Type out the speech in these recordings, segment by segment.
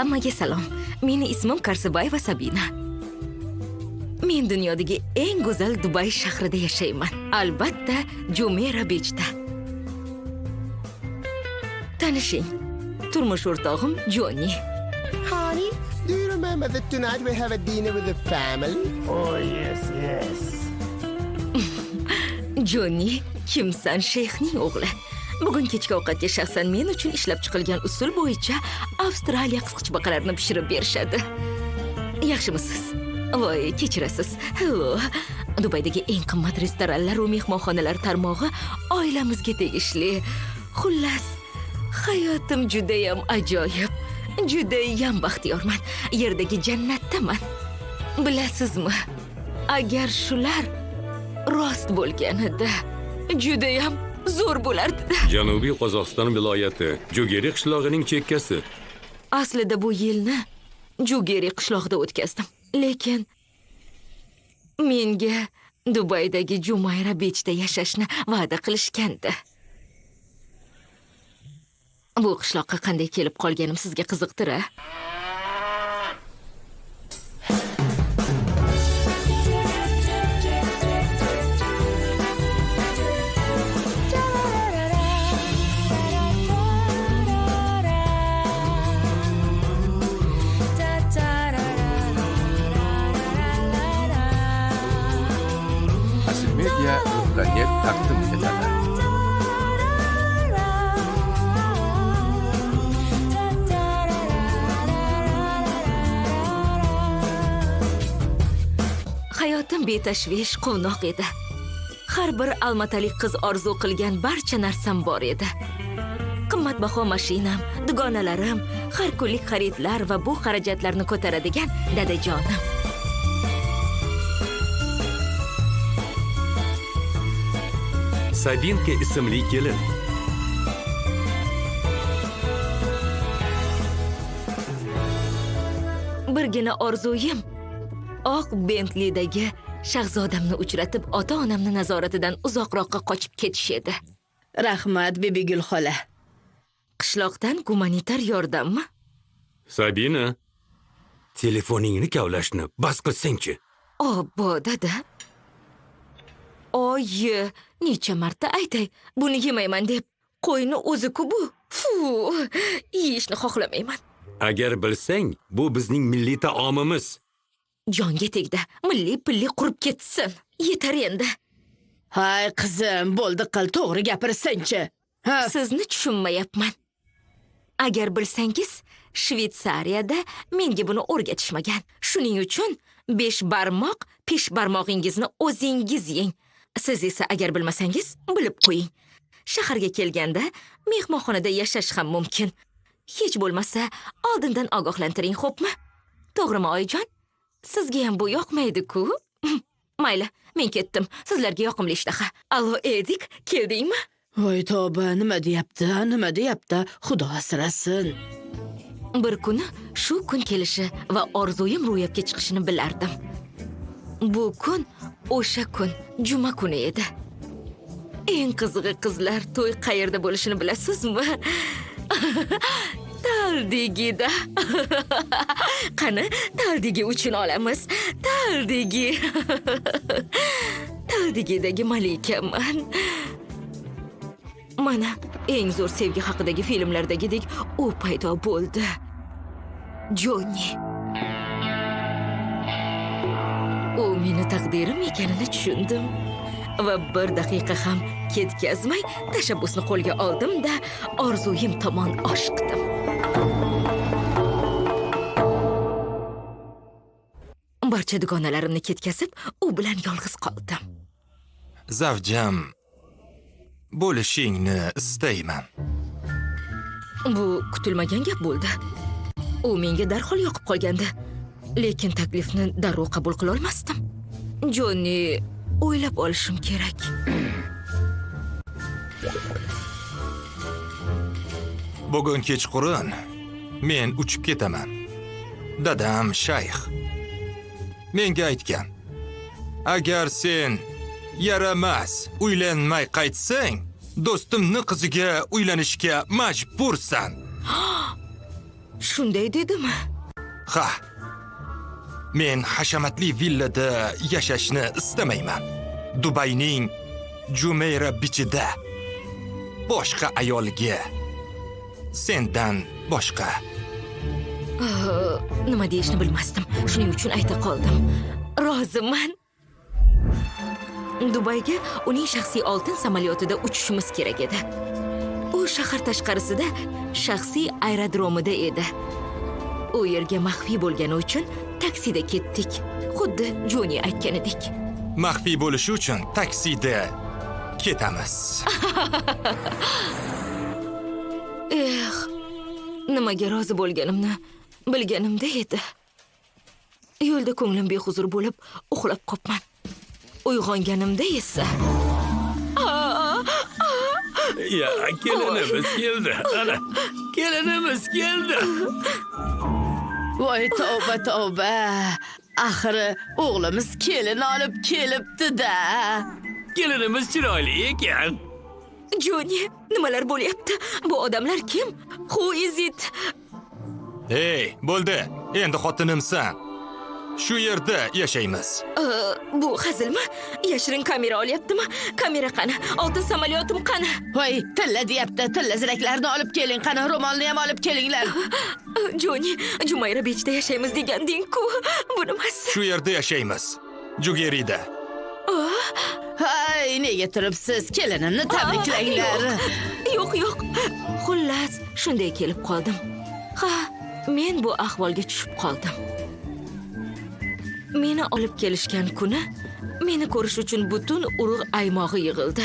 Hammaga salom. Meni ismim Karsibayeva Sabina. Men dunyodagi eng go'zal Dubay shahrida yashayman. Albatta, Jumeirah Beachda. Tanishing, turmush o'rtog'im Johnny. Honey, do you remember that tonight we have a dinner with the family? Oh, yes. Johnny, kimsan shayxning o'g'li? Bugun kechki ovqatga shaxsan men uchun ishlab chiqilgan usul bo'yicha Avstraliya qisqichbaqalarini pishirib berishadi. Yaxshimisiz? Voy, kechirasiz. Hello. Dubaydagi eng qimmat restoranlar va mehmonxonalar tarmog'i oilamizga tegishli. Xullas, hayotim judayam ajoyib. Judayam baxtiyorman. Yerdagi jannatdaman. Bilasizmi? Agar shular rost bo'lganida, judayam zo'r bo'lardi. Janubiy Qozog'iston viloyati Jugeri qishlog'ining chekkasi. Aslida bu yilni Jugeri qishlog'ida o'tkazdim. Lekin menga Dubaydagi Jumeirah Beachda yashashni va'da qilishgandi. Bu qishloqqa qanday kelib qolganim sizga qiziqtir-a? Asil Media sizlarga taqdim etadi. Hayotim betashvish, quvnoq edi. Har bir almatalik qiz orzu qilgan barcha narsam bor edi. Qimmatbaho mashinam, dugonalarim, har kunlik xaridlar va bu xarajatlarni ko'taradigan dadajonim. Sabinka ismli kelin. Birgina orzuyim oq Bentley'dagi shahzodamni uchratib, ota-onamni nazoratidan uzoqroqqa qochib ketish edi. Rahmat, Bibigul xola. Qishloqdan gumanitar yordammi? Sabina, telefoningni kavlashni bas qilsang-chi. Obbo, dada. Oyi, necha marta aytay, buni yemayman deb. Qo'yni o'zi-ku bu. Fu, yeyishni xohlamayman. Agar bilsang, bu bizning milliy taomimiz. Jonga tegdi. Milliy-pilli qurib ketsin. Yetar endi. Hay qizim, bo'ldi qil, to'g'ri gapirsanchi. Sizni tushunmayapman. Agar bilsangiz, Shvetsariyada menga buni o'rgatishmagan. Shuning uchun 5 barmoq, pesh barmog'ingizni o'zingiz yeng. Siz esa agar bilmasangiz, bilib qo'ying. Shaharga kelganda mehmonxonada yashash ham mumkin. Hech bo'lmasa, oldindan ogohlantiring, xo'pmi? To'g'rimi, oyijon? Sizga ham bu yoqmaydi-ku? Mayli, men ketdim. Sizlarga yoqimli ishtaha. Allo, Edik, keldingmi? Voy tavba, nima deyapti? Xudo asrasin. Bir kuni shu kun kelishi va orzuyim ro'yobga chiqishini bilardim. Bu kun o'sha kun, juma kuni edi. Eng qizig'i, qizlar to'y qayerda bo'lishini bilasizmi? Taldegida. Qani, Taldegi uchun olamiz. Taldegi. Taldegidagi malikaman. Mana eng zo'r sevgi haqidagi filmlardagidek u paydo bo'ldi. Johnny. U meni taqdirim ekanini tushundim. Va bir daqiqa ham ketkazmay tashabbusni qo'lga oldim-da, orzuyim tomon oshiqdim. Barcha dugonalarimni ketkazib, u bilan yolg'iz qoldim. Zavjam, bo'lishingni istayman. Bu kutilmagan gap bo'ldi. U menga darhol yoqib qolgandi. Lekin taklifni darrov qabul qila olmasdim. Johnny, o'ylab olishim kerak. Bugun kechqurun men uchib ketaman. Dadam shayx menga aytgan. Agar sen yaramas uylanmay qaytsang, do'stimni qiziga uylanishga majbursan. Shunday dedimi? Ha. Men hashamatli villada yashashni istamayman. Dubayning Jumayra bichida boshqa ayolga sendan boshqa. Nima deyishni bilmasdim. Shuning uchun ayta qoldim. Roziman. Dubayga uning shaxsiy oltin samolyotida uchishimiz kerak edi. U shahar tashqarisida shaxsiy aerodromida edi. U yerga maxfiy bo'lgani uchun taksida ketdik. Xuddi Joni aytganidek. Maxfiy bo'lishi uchun taksida ketamiz. Nimaga rozi bo'lganimni bilganimda edi. Yo'lda ko'nglim behuzur bo'lib, uxlab qopman. Uyg'onganimda esa Ya, kelinimiz keldi. Ana, kelinimiz keldi. Voy tavba tavba. Axiri o'g'limiz kelin olib kelibdi-da. Kelinimiz chiroyli ekan. Joni, nimalar bo'lyapti? Bu odamlar kim? Who is it? Hey, bo'ldi. Endi xotinimsan. Shu yerda yashaymiz. Bu hazilmi? Yashirin kamera olyaptimi? Kamera qani? Oltin samolyotim qani? Voy, tilla deyapti. Tilla ziraklarni olib keling. Qani ro'molni ham olib kelinglar. Joni, Jumayra Beachda yashaymiz deganding-ku. Bu nimasi? Shu yerda yashaymiz. Jugerida. Hay, nega turibsiz? Kelinimni tabriklanglar. Yo'q. Xullas, shunday kelib qoldim. Ha, men bu ahvolga tushib qoldim. Meni olib kelishgan kuni meni ko'rish uchun butun urug' aymog'i yig'ildi.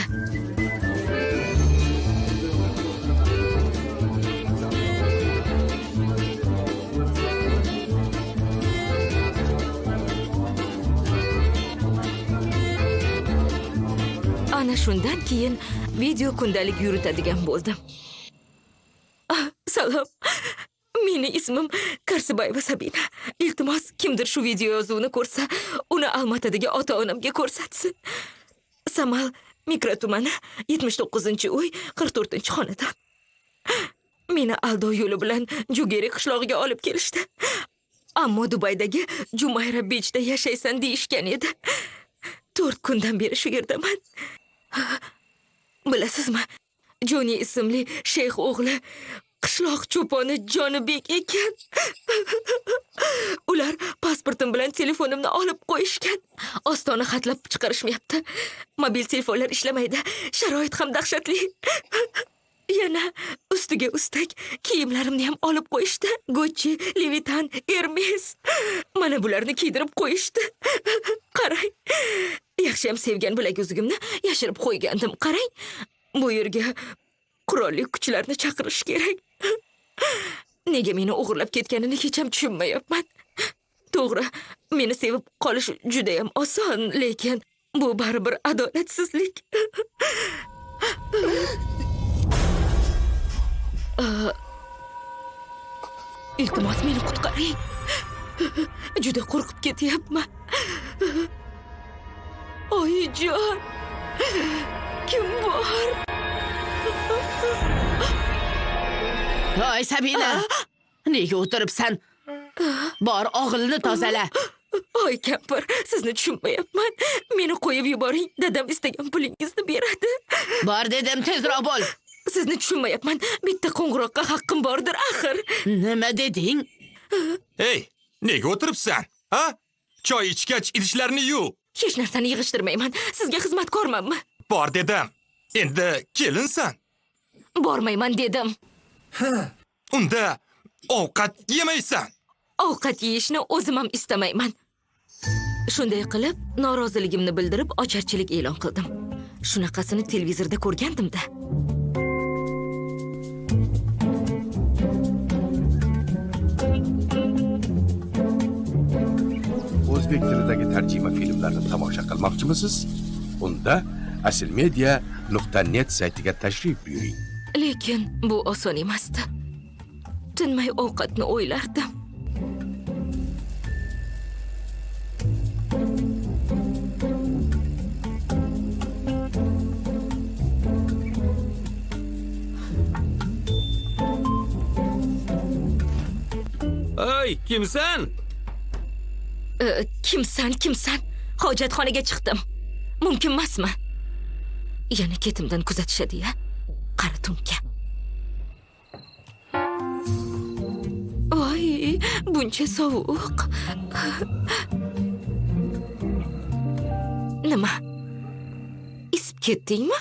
Ana shundan keyin video kundalik yuritadigan bo'ldim. Salom. Meni ismim Karsibayeva Sabina. Iltimos, kimdir shu video yozuvini ko'rsa, uni Almatadagi ota-onamga ko'rsatsin. Samal mikrotumani 79-uy 44-xonada. Meni aldov yo'li bilan Jugeri qishlog'iga olib kelishdi. Ammo Dubaydagi Jumayra Beachda yashaysan deyishgan edi. 4 kundan beri shu yerdaman. Bilasizmi? Joni ismli sheyx o'g'li qishloq cho'poni Jonibek ekan. Ular pasportim bilan telefonimni olib qo'yishgan. Ostona xatlab chiqarishmayapti. Mobil telefonlar ishlamaydi. Sharoit ham dahshatli. Yana ustiga ustak kiyimlarimni ham olib qo'yishdi. Gucci, Louis Vuitton, Hermes. Mana bularni kiydirib qo'yishdi. Qarang. Yaxshi ham sevgan bilak uzugimni yashirib qo'ygandim. Qarang. Bu yerga qurolli kuchlarni chaqirish kerak. Nega meni o'g'irlab ketganini hech ham tushunmayapman. To'g'ri, meni sevib qolish juda ham oson, lekin bu baribir adolatsizlik. Iltimos, meni qutqaring. Juda qo'rqib ketyapman. Oyijon. Kim bor? Voy Sabina. Nega o'tiribsan? Bor, og'ilni tozala. Oy kampir, sizni tushunmayapman. Meni qo'yib yuboring. Dadam istagan pulingizni beradi. Bor dedim, tezroq bo'l. Sizni tushunmayapman. Bitta qo'ng'iroqqa haqqim bordir axir. Nima deding? Hey, nega o'tiribsan? Ha? Choy ichgach idishlarni yuv. Hech narsani yig'ishtirmayman. Sizga xizmatkormanmi? Bor dedim. Endi kelinsan. Bormayman dedim. Unda ovqat yemaysan. Ovqat yeyishni o'zim ham istamayman. Shunday qilib, noroziligimni bildirib, ocharchilik e'lon qildim. Shunaqasini televizorda ko'rgandim-da. O'zbek tilidagi tarjima filmlarni tomosha qilmoqchimisiz? Unda asilmedia.net saytiga tashrif buyuring. Lekin bu oson emasdi. Tinmay ovqatni o'ylardim. Oy, kimsan? Kimsan? Hojatxonaga chiqdim. Mumkin emasmi? Yana ketimdan kuzatishadi-ya. Qara tunka. Voy, buncha sovuq. Nima? Isib ketdingmi?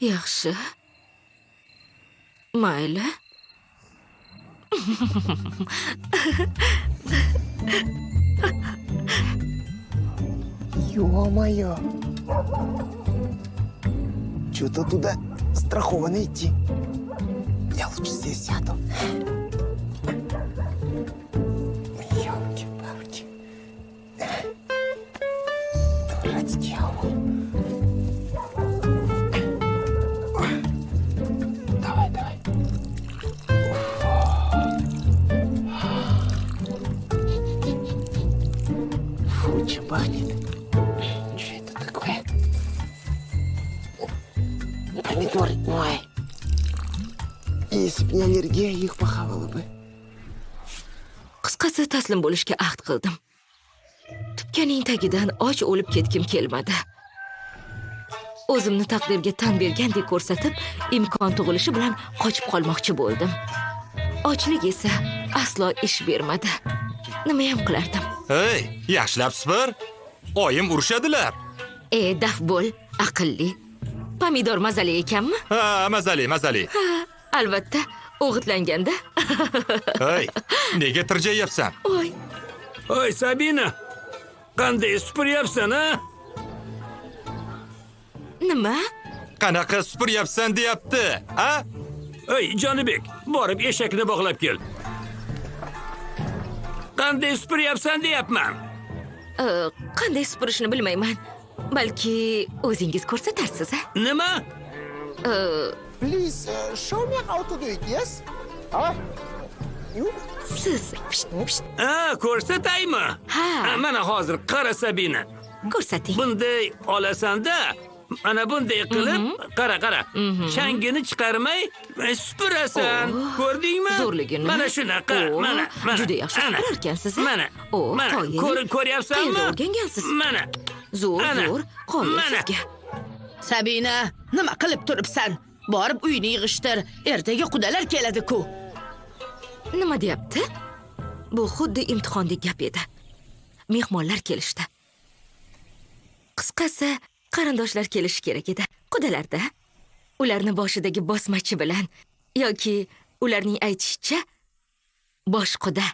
Yaxshi. Mayli. Ё-моё! Что-то туда страхованно идти. Я лучше здесь сяду. Ёлки-палки. Дурацкий аул. Давай. Фу, че пахнет. Что это такое? Помидоры. Ой. Если бы не аллергия, их похавала бы. Qisqasi taslim bo'lishga ahd qildim. Tupkaning tagidan och o'lib ketgim kelmadi. O'zimni taqdirga tan bergandek ko'rsatib, imkon tug'ilishi bilan qochib qolmoqchi bo'ldim. Ochlik esa aslo ish bermadi. Nima ham qilardim? Hey, yaxshilab sipir. Oyim urushadilar. Daf bo'l, aqlli. Pomidor mazali ekanmi? Ha, mazali. Ha, albatta, o'g'itlanganda. Hey, nega tirjayapsan? Oy, Oy, Sabina. Qanday supuryapsan, ha? nima? Qanaqa supuryapsan deyapti, ha? Oy, Jonibek, borib eshakni bog'lab kel. Qanday supuryapsan deyapman. Qanday supurishni bilmayman. Balki o'zingiz ko'rsatarsiz, ha? Nima? Please, show me how to do it, yes? Huh? You? Siz Ko'rsataymi? Ha. Mana hozir qara Sabina. ko'rsating. Bunday olasanda, ana bunday qilib, qara. Changini chiqarmay supurasan. Oh, Ko'rdingmi? zo'rligini. Mana shunaqa, Oh, mana. juda yaxshi Ana. supurar ekansiz, ha? Mana. Oh, Mana. qoyil. Ko'ryapsanmi? Qayerda o'rgangansiz? Mana. Zo'r, Ana. qoyil Mana. sizga. Sabina, nima qilib turibsan? Borib uyni yig'ishtir. Ertaga qudalar keladi-ku. Nima deyapti? Bu xuddi imtihondek gap edi. Mehmonlar kelishdi. Qisqasi, qarindoshlar kelishi kerak edi. Qudalarda. Ularni boshidagi bosmachi bilan yoki ularning aytishicha bosh quda.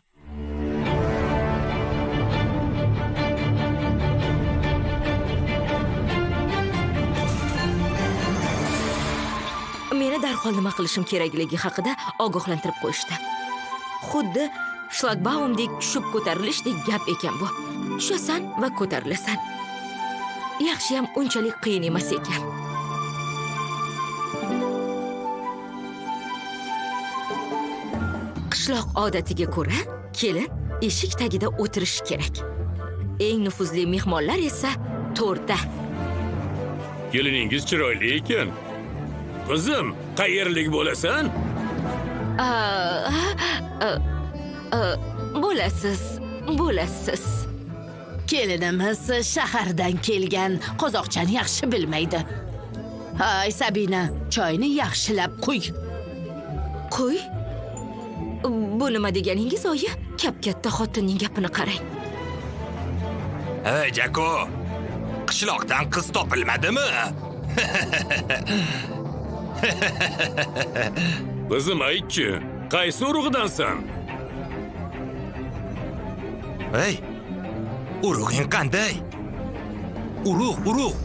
Meni darhol nima qilishim kerakligi haqida ogohlantirib qo'yishdi. Xuddi shlagbaumdek tushib ko'tarilishdek gap ekan bu. Tushasan va ko'tarilasan. Yaxshiyam unchalik qiyin emas ekan. Qishloq odatiga ko'ra, kelin eshik tagida o'tirishi kerak. Eng nufuzli mehmonlar esa to'rda. Keliningiz chiroyli ekan. Qizim, qayerlik bo'lasan? Bo'lasiz. Kelinimiz shahardan kelgan, qozoqchani yaxshi bilmaydi. Hay Sabina, choyni yaxshilab quy. Qo'y. Bu nima deganingiz, oyi? Kap-katta xotinning gapini qarang. Hey, Jako. Qishloqdan qiz topilmadimi? Qizim, aytchi, qaysi urug'dansan? Hey, urug'ing qanday? Urug'.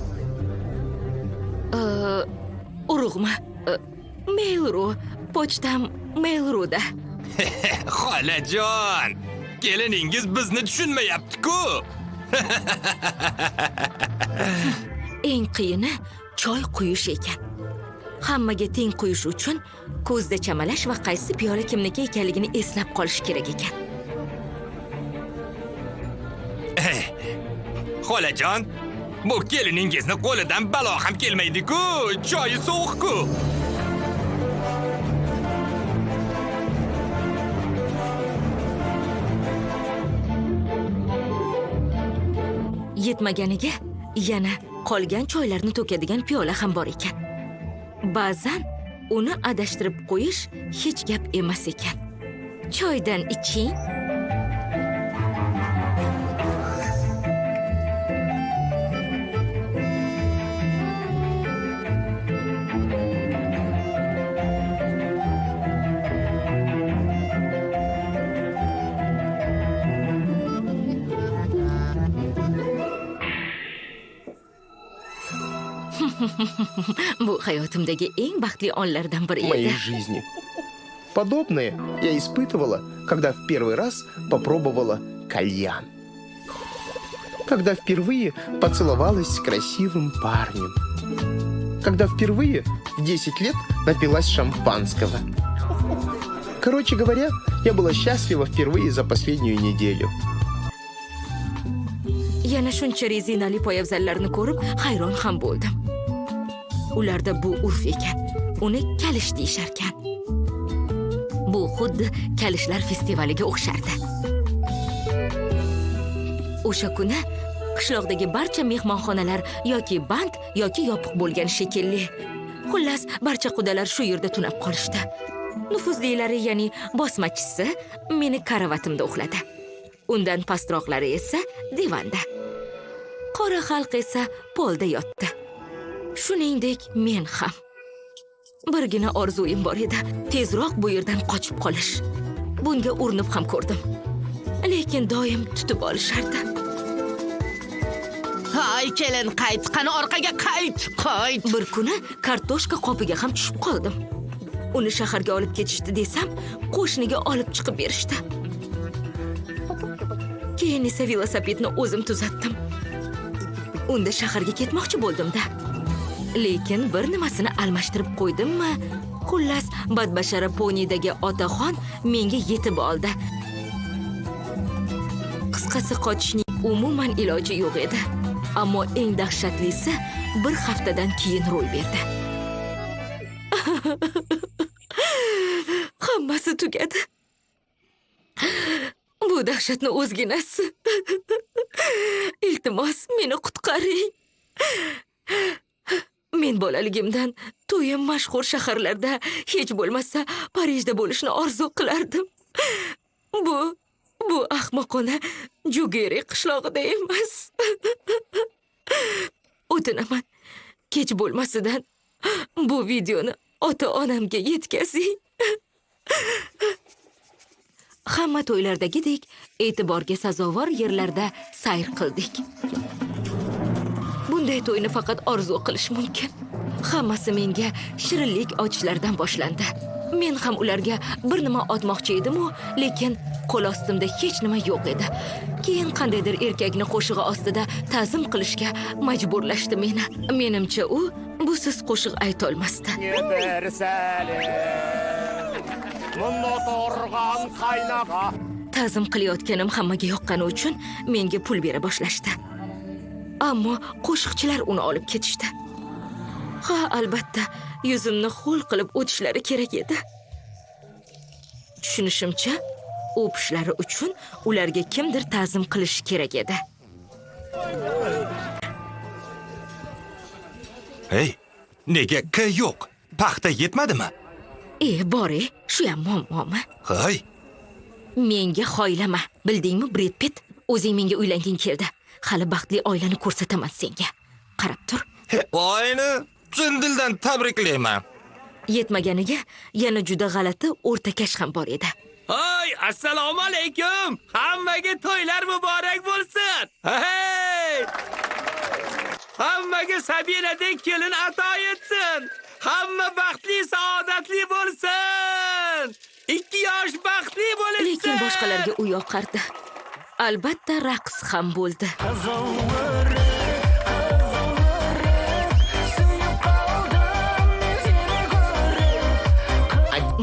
Urug'mi? Mail.ru. Pochtam Mail.ru'da. Xolajon, keliningiz bizni tushunmayapti-ku. Eng qiyini choy quyish ekan. Hammaga teng quyish uchun ko'zda chamalash va qaysi piyola kimniki ekanligini eslab qolish kerak ekan. Xolajon, bu keliningizni qo'lidan balo ham kelmaydi-ku. Choyi sovuq-ku. Yetmaganiga yana qolgan choylarni to'kadigan piyola ham bor ekan. Ba'zan uni adashtirib qo'yish hech gap emas ekan. Choydan iching. Bu hayotimdagi eng baxtli onlardan biri В моей edi. жизни. Подобное я испытывала, когда в первый раз попробовала кальян. Когда впервые поцеловалась с красивым парнем. Когда впервые в 10 лет напилась шампанского. Короче говоря, я была счастлива впервые за последнюю неделю. Yana shuncha rezinali poyabzallarni ko'rib hayron ham bo'ldim. Ularda bu urf ekan. Uni kalish deyisharkan. Bu xuddi kalishlar festivaliga o'xshardi. O'sha kuni qishloqdagi barcha mehmonxonalar yoki band yoki yopiq bo'lgan shekilli. Xullas, barcha qudalar shu yerda tunab qolishdi. Nufuzlilari, ya'ni bosmachisi, meni karavatimda uxladi. Undan pastroqlari esa divanda. Qora xalq esa polda yotdi. Shuningdek, men ham. Birgina orzuim bor edi, tezroq bu yerdan qochib qolish. Bunga urinib ham ko'rdim. Lekin doim tutib olishardi. Hay kelin, qayt, qani orqaga qayt. Bir kuni kartoshka qopiga ham tushib qoldim. Uni shaharga olib ketishdi desam, qo'shniga olib chiqib berishdi. Keyin esa velosipedni o'zim tuzatdim. Unda shaharga ketmoqchi bo'ldim-da. Lekin bir nimasini almashtirib qo'ydimmi? Xullas, badbashara ponidagi otaxon menga yetib oldi. Qisqasi, qochishning umuman iloji yo'q edi. Ammo eng dahshatlisi bir haftadan keyin ro'y berdi. Hammasi tugadi. Bu dahshatni o'zginasi. Iltimos, meni qutqaring. Men bolaligimdan to'yim mashhur shaharlarda, hech bo'lmasa Parijda bo'lishni orzu qilardim. Bu ahmoqona Jugeri qishlog'ida emas. O'tinaman, kech bo'lmasidan bu videoni ota-onamga yetkazing. Hamma to'ylardagidek e'tiborga sazovor yerlarda sayr qildik. Bunday to'yni faqat orzu qilish mumkin. Hammasi menga shirinlik ochishlardan boshlandi. Men ham ularga bir nima otmoqchi edim-u, lekin qo'l ostimda hech nima yo'q edi. Keyin qandaydir erkakni qo'shig'i ostida ta'zim qilishga majburlashdi meni. Menimcha u busiz qo'shiq ayta olmasdi. Ta'zim qilayotganim hammaga yoqqani uchun menga pul bera boshlashdi. Ammo qo'shiqchilar uni olib ketishdi. Ha, albatta, yuzimni ho'l qilib o'tishlari kerak edi. Tushunishimcha, o'pishlari uchun ularga kimdir ta'zim qilish kerak edi. Hey, nega K yo'q? Paxta yetmadimi? Bor-e, shu ham muammomi? Hay, Menga xoylama, bildingmi, Brad Pitt? O'zing menga uylanging keldi. Hali baxtli oilani ko'rsataman senga. Qarab tur. oyni chin dildan tabriklayman. Yetmaganiga yana juda g'alati o'rtakash ham bor edi. Hay, assalomu alaykum. Hammaga to'ylar muborak bo'lsin. Hey! Hammaga Sabinadek kelin ato etsin. Hamma baxtli, saodatli bo'lsin. 2 yosh baxtli bo'lsin. Lekin boshqalarga u yoqardi. Albatta, raqs ham bo'ldi.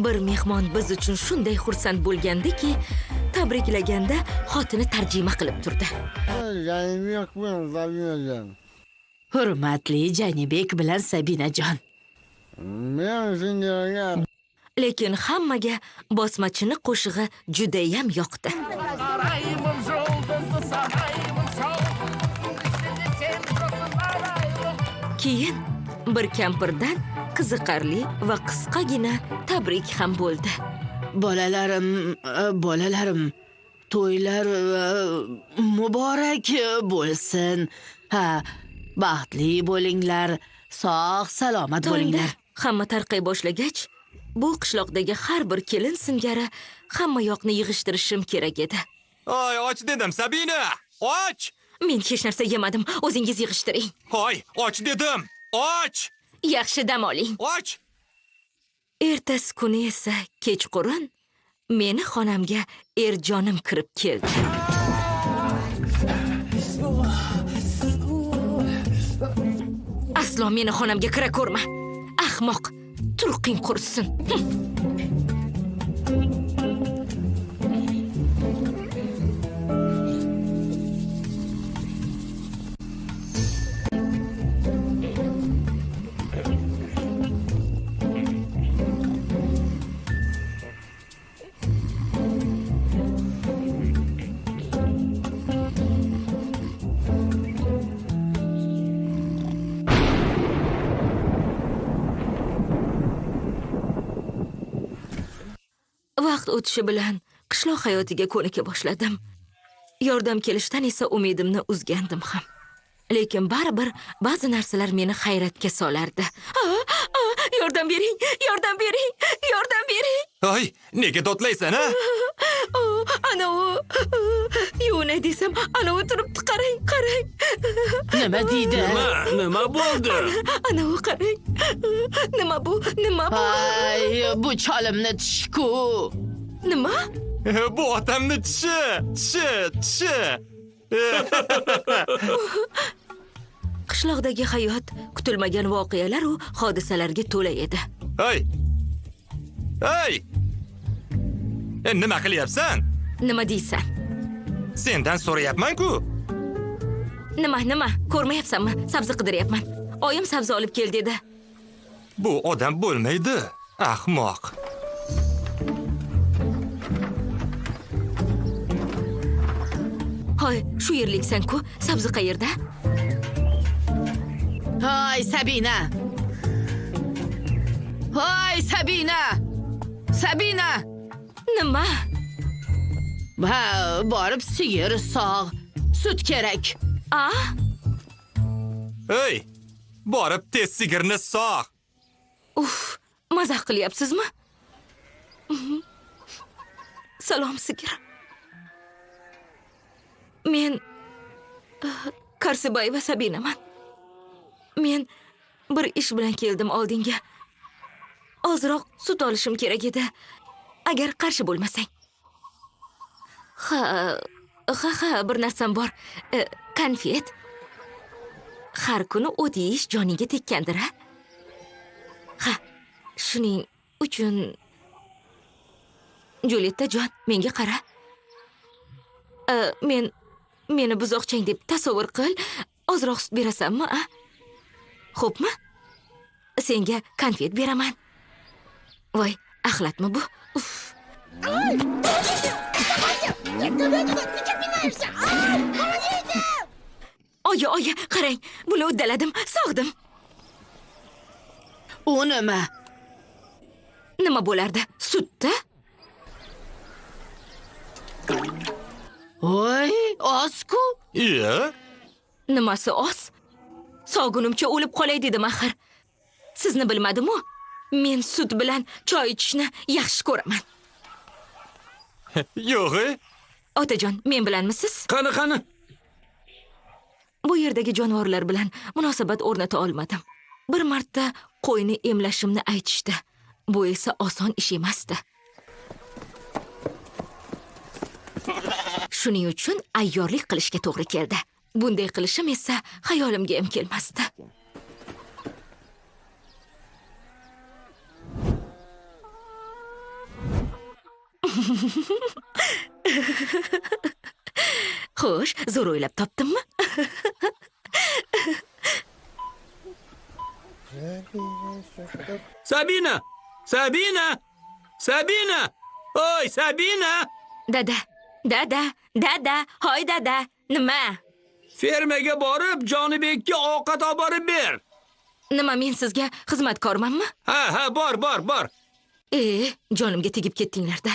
Bir mehmon biz uchun shunday xursand bo'lgandiki, tabriklaganda xotini tarjima qilib turdi. Hurmatli Janibek bilan Sabinajon. Lekin hammaga bosmachini qo'shig'i juda ham yoqdi. Keyin bir kampirdan qiziqarli va qisqagina tabrik ham bo'ldi. Bolalarim, to'ylar muborak bo'lsin. Ha, baxtli bo'linglar, sog' salomat Tongda bo'linglar. hamma tarqay boshlagach, bu qishloqdagi har bir kelin singari hamma yoqni yig'ishtirishim kerak edi. Hoy, och dedim, Sabina! Och! Men hech narsa yemadim, o'zingiz yig'ishtiring. Hoy, och dedim! Och! Yaxshi dam oling. Och! Ertasi kuni esa kechqurun meni xonamga Erjonim kirib keldi. Aslo meni xonamga kira ko'rma. Ahmoq, turqing qursin. Vaqt o'tishi bilan qishloq hayotiga ko'nika boshladim. Yordam kelishdan esa umidimni uzgandim ham. Lekin baribir ba'zi narsalar meni hayratga solardi. Yordam bering, yordam bering, yordam bering. Hoy, nega dodlaysan, ha? Ana u yuvnay desam, ana u turibdi, qarang, qarang. Nima deydi? Nima bo'ldi? Ana u qarang. Nima bu? Nima bu? Ay, bu cholimni tishku. Nima? Bu otamni tishi. Qishloqdagi hayot kutilmagan voqealar va hodisalarga to'la edi. Hoy! Hoy! Nima qilyapsan? Nima deysan? Sendan so'rayapman-ku. Nima? Ko'rmayapsanmi? Sabzi qidiryapman. Oyim sabzi olib kel dedi. Bu odam bo'lmaydi, ahmoq. Hoy, shu yerliksan-ku, sabzi qayerda? Hoy, Sabina! Hoy, Sabina! Sabina! Nima? Ha, borib sigir sog', sut kerak. Hey! Borib tez sigirni sog'. Uf, mazax qilyapsizmi? Salom sigir. Men Karsibayeva Sabinaman. Men bir ish bilan keldim oldinga. Ozroq sut olishim kerak edi. Agar qarshi bo'lmasang. Ha, bir narsam bor. Konfet. Har kuni o't yeyish joniga tekkandir, ha? Ha, shuning uchun Julietta jon, menga qara. Meni buzoqchang deb tasavvur qil. Ozroq sut berasanmi, a? Xo'pmi? Senga konfet beraman. Voy, axlatmi bu? Uf. Oyi, qarang. Buni uddaladim, sog'dim. U nima? Nima bo'lardi? Sutda? Voy, oz-ku. Iya? Nimasi oz? Sog'unimcha o'lib qolay dedim axir. Sizni bilmadim-ku. Men sut bilan choy ichishni yaxshi ko'raman. Yo'q. Otajon, men bilanmisiz? Qani? Bu yerdagi jonivorlar bilan munosabat o'rnata olmadim. Bir marta qo'yni emlashimni aytishdi. Bu esa oson ish emasdi. Shuning uchun ayyorlik qilishga to'g'ri keldi. Bunday qilishim esa xayolimga ham kelmasdi. Xo'sh, zo'r o'ylab topdimmi? Sabina! Oy, Sabina! Dada, hoy dada. Nima? Fermaga borib, Jonibekka ovqat olib borib ber. Nima, men sizga xizmatkormanmi? Ha, bor. Jonimga tegib ketdinglar-da.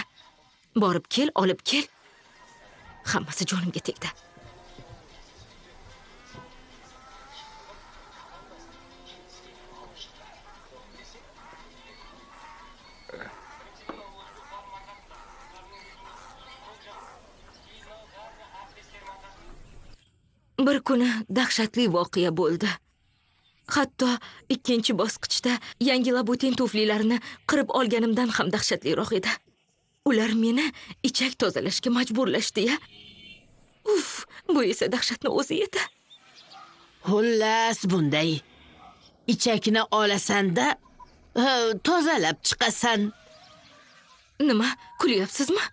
Borib kel, olib kel. Hammasi jonimga tegdi. Bir kuni dahshatli voqea bo'ldi. Hatto ikkinchi bosqichda yangi labutin tuflilarini qirib olganimdan ham dahshatliroq edi. Ular meni ichak tozalashga majburlashdi-ya. Bu esa dahshatni o'zi edi. Xullas bunday. Ichakni olasanda tozalab chiqasan. Nima, kulyapsizmi?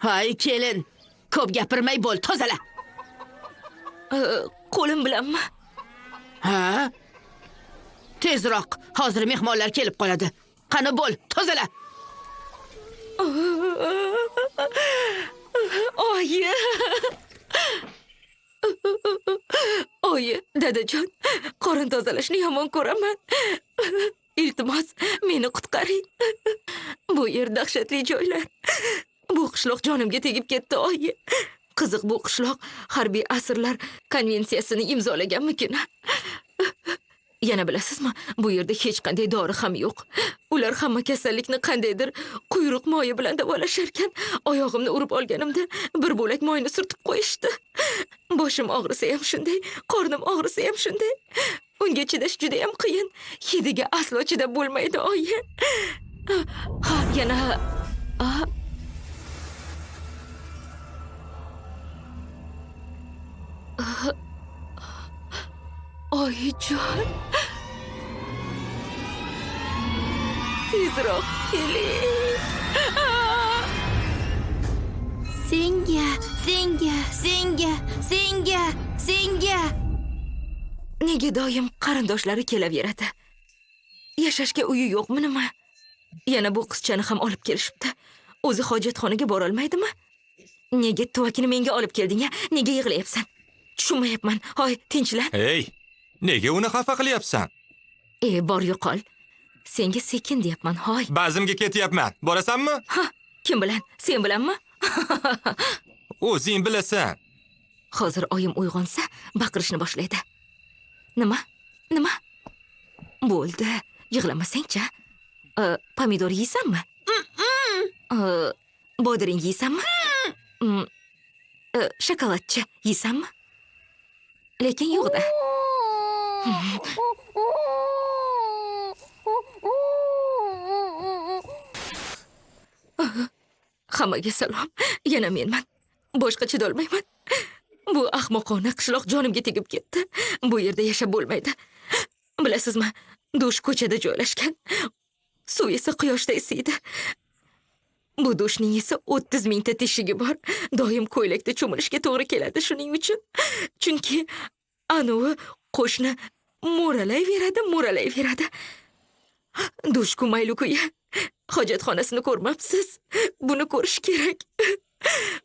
Hay kelin, ko'p gapirmay bo'l, tozala. Qo'lim bilanmi? Ha? Tezroq, hozir mehmonlar kelib qoladi. Qani bo'l, tozala. Oyi, dadajon, qorin tozalashni yomon ko'raman. Iltimos, meni qutqaring. Bu yer dahshatli joylar. Bu qishloq jonimga tegib ketdi, oyi. Qiziq, bu qishloq harbiy asirlar konvensiyasini imzolaganmikin? Yana bilasizmi, bu yerda hech qanday dori ham yo'q. Ular hamma kasallikni qandaydir quyruq moyi bilan davolashar ekan. Oyog'imni urib olganimda bir bo'lak moyni surtib qo'yishdi. Boshim og'risa ham shunday, qornim og'risa ham shunday. Unga chidash juda ham qiyin. Hidiga aslo chidab bo'lmaydi, oyi. Yana oyijon, tezroq keling. Senga. Nega doim qarindoshlari kelaveradi? Yashashga uyi yo'qmi nima? Yana bu qizchani ham olib kelishibdi. O'zi hojatxonaga bora olmaydimi? Nega tuvakini menga olib kelding-a? Nega yig'layapsan? Tushunmayapman. Hoy, tinchlan. Hey, nega uni xafa qilyapsan? Bor yo'qol. Senga sekin deyapman, hoy. Bazmga ketyapman. Borasanmi? Kim bilan? Sen bilanmi? O'zing bilasan. Hozir oyim uyg'onsa, baqirishni boshlaydi. Nima? Bo'ldi. Yig'lamasang-chi. Pomidor yeysanmi? Bodring yeysanmi? Shokoladchi yeysanmi? Lekin yo'q-da. Hammaga salom. Yana menman. Boshqa chidolmayman. Bu ahmoqona qishloq jonimga tegib ketdi. Bu yerda yashab bo'lmaydi. Bilasizmi, dush ko'chada joylashgan. Suv esa quyoshda isiydi. Bu dushning esa 30 mingta teshigi bor. Doim ko'ylakda cho'milishga to'g'ri keladi shuning uchun. Chunki anovi qo'shni mo'ralayveradi. Dushku maylukuya. Hojatxonasini ko'rmabsiz? Buni ko'rish kerak.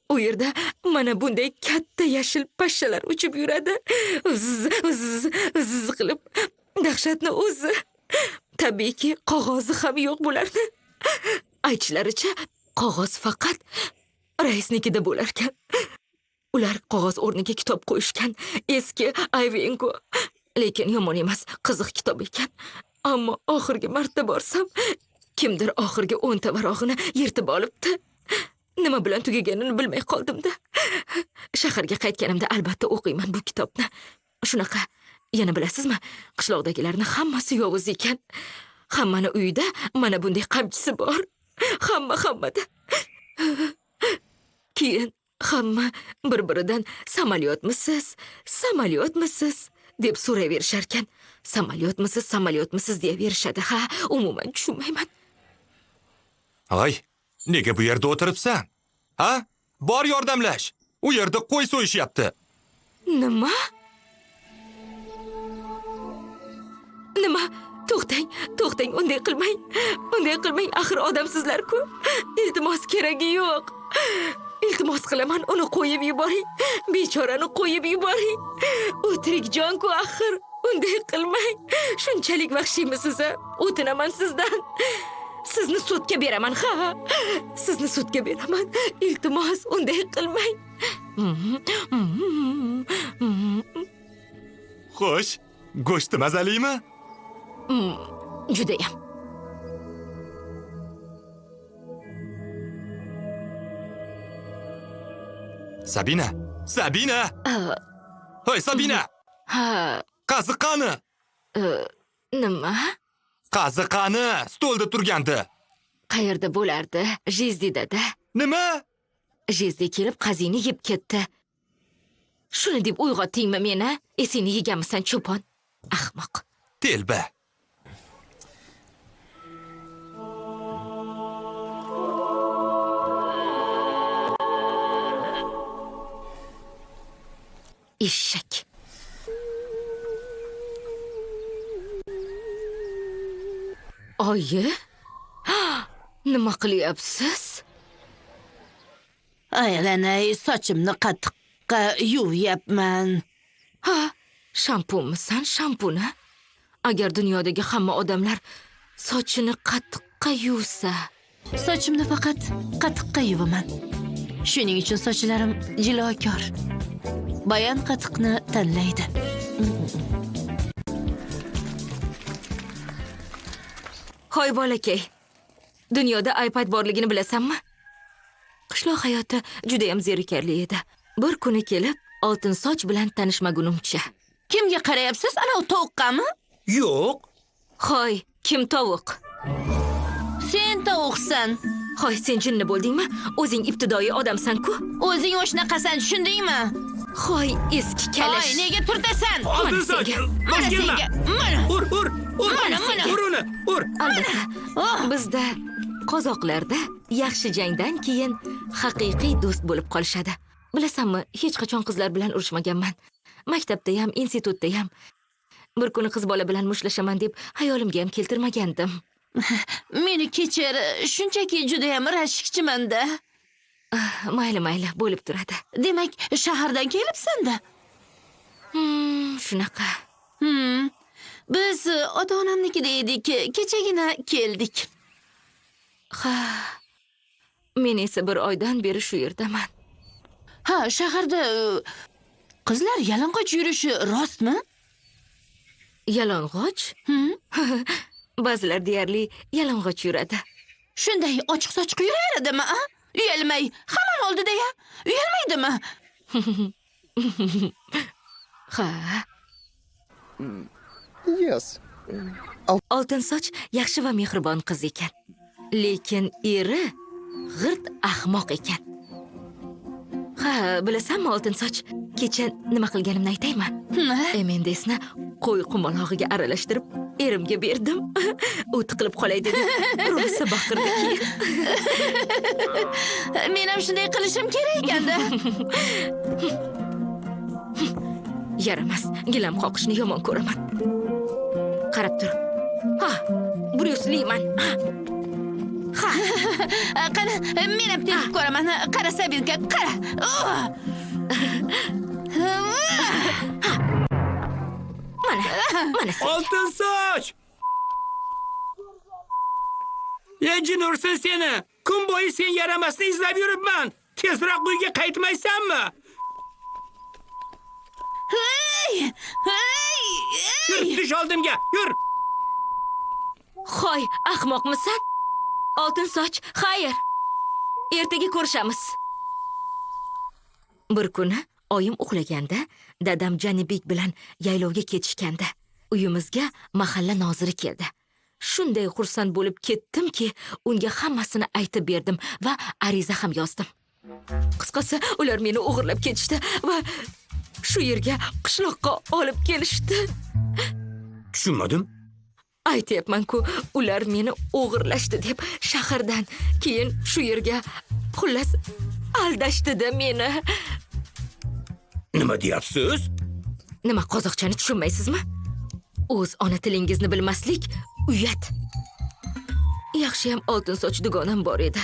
U yerda mana bunday katta yashil pashshalar uchib yuradi. Uzz qilib. Dahshatni o'zi. Tabiiyki, qog'ozi ham yo'q bularni. Aytishlaricha, qog'oz faqat raisnikida bo'lar ekan. Ular qog'oz o'rniga kitob qo'yishgan. Eski Ayvengo. Lekin yomon emas, qiziq kitob ekan. Ammo oxirgi marta borsam, kimdir oxirgi 10 ta varog'ini yirtib olibdi. Nima bilan tugaganini bilmay qoldim-da. Shaharga qaytganimda albatta o'qiyman bu kitobni. Shunaqa, yana bilasizmi, qishloqdagilarning hammasi yovuz ekan. Hammani uyida mana bunday qamchisi bor. Hammada. Keyin hamma bir-biridan samolyotmisiz deb so'rayverishar ekan. Samolyotmisiz deyaverishadi. Umuman tushunmayman. Ay, nega bu yerda o'tiribsan? Ha? Bor yordamlash. U yerda qo'y so'yishyapti. Nima? To'xtang, unday qilmang. Axir odamsizlar-ku. Iltimos, keragi yo'q. Iltimos qilaman, uni qo'yib yuboring. Bechorani qo'yib yuboring. U tirik jon-ku axir. unday qilmang. Shunchalik vahshiymisiz? O'tinaman sizdan. Sizni sudga beraman, ha. Sizni sudga beraman. Iltimos, unday qilmang. Xo'sh, go'shti mazalimi? Judayam. Sabina! Sabina! Hoy, Sabina! Ha, Qazi qani? nima? Qazi qani? Stolda turgandi. Qayerda bo'lardi? Jizdida-da. Nima? Jizdi kelib qazini yeb ketdi. Shuni deb uyg'otdingmi meni? Esingni yeganmisan, cho'pon? Ahmoq. Telba. Eshak. Oyi? Nima qilyapsiz? Aylanay, sochimni qattiqqa yuvyapman. Ha, shampunmisan, shampuni? Agar dunyodagi hamma odamlar sochini qattiqqa yuvsa, Sochimni faqat qattiqqa yuvaman. Shuning uchun sochlarim jilokor. Bayan qattiqni tanlaydi. hoy bolakay. Dunyoda iPad borligini bilasanmi? Qishloq hayoti juda ham zerikarli edi. Bir kuni kelib, oltin soch bilan tanishmagunimcha. Kimga qarayapsiz? Ana u tovuqqami? Yo'q. Hoy, kim tovuq? Sen tovuqsan. Hoy, sen jinni bo'ldingmi? O'zing ibtidoiy odamsan-ku. O'zing o'shnaqasan, tushundingmi? Hoy, eski kalish. Hoy, nega turtasan? Oltin soch. Mana senga. Mana. Ur. Mana. Ur uni. Ur. Albatta. Oh. Bizda qozoqlarda yaxshi jangdan keyin haqiqiy do'st bo'lib qolishadi. Bilasanmi, hech qachon qizlar bilan urushmaganman. Maktabda ham, institutda ham. Bir kuni qiz bola bilan mushlashaman deb hayolimga ham keltirmagandim. Meni kechir, shunchaki juda ham rashkchiman-da. Mayli, bo'lib turadi. Demak, shahardan kelibsan-da. Shunaqa. Biz ota-onamnikida edik, kechagina keldik. Ha. Men esa bir oydan beri shu yerdaman. Ha, shaharda qizlar yalang'och yurishi rostmi? Yalang'och? Ba'zilar deyarli yalang'och yuradi. Shunday ochiq sochiq yuraveradimi, a? Uyalmay, hamma oldida-ya. Uyalmaydimi? Ha. Yes. Oltin soch yaxshi va mehribon qiz ekan. Lekin eri g'irt ahmoq ekan. Ha, bilasanmi oltin soch? Kecha nima qilganimni aytaymi? Mendesni qo'y qumalog'iga aralashtirib erimga berdim. U tiqilib qolay dedi. Rosa baqirdi keyin. Men ham shunday qilishim kerak ekanda. Yaramas, gilam qoqishni yomon ko'raman. Qarab tur. Ha, Bruce Lee-man. Ha. Qani, men ham tepib ko'raman. Qara Sabinka, qara. Mana. Oltin soch. Jin ursin seni. Kun bo'yi sen yaramasni izlab yuribman. Tezroq uyga qaytmaysanmi? Yur, tush oldimga. Yur. Hoy, ahmoqmisan? Oltin soch, xayr. Ertaga ko'rishamiz. Bir kuni oyim uxlaganda, dadam Janibek bilan yaylovga ketishganda, uyimizga mahalla noziri keldi. Shunday xursand bo'lib ketdimki, unga hammasini aytib berdim va ariza ham yozdim. Qisqasi, ular meni o'g'irlab ketishdi va shu yerga qishloqqa olib kelishdi. Tushunmadim. Aytyapman-ku, ular meni o'g'irlashdi deb shahardan, keyin shu yerga xullas aldashdi-da meni. Nima deyapsiz? Nima, qozoqchani tushunmaysizmi? O'z ona tilingizni bilmaslik uyat. Yaxshi ham oltin soch dugonam bor edi.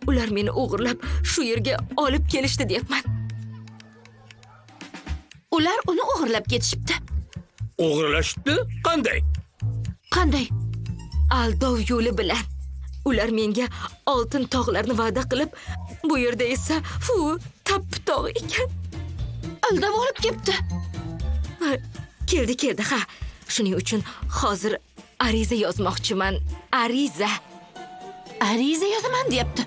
Ular meni o'g'irlab shu yerga olib kelishdi deyapman. Ular uni o'g'irlab ketishibdi. O'g'irlashibdi? Qanday? Qanday? Aldov yo'li bilan. Ular menga oltin tog'larni va'da qilib, bu yerda esa tappi tog' ekan. Aldab olib ketdi. Keldi, ha. Shuning uchun hozir ariza yozmoqchiman. Ariza. Ariza yozaman deyapti.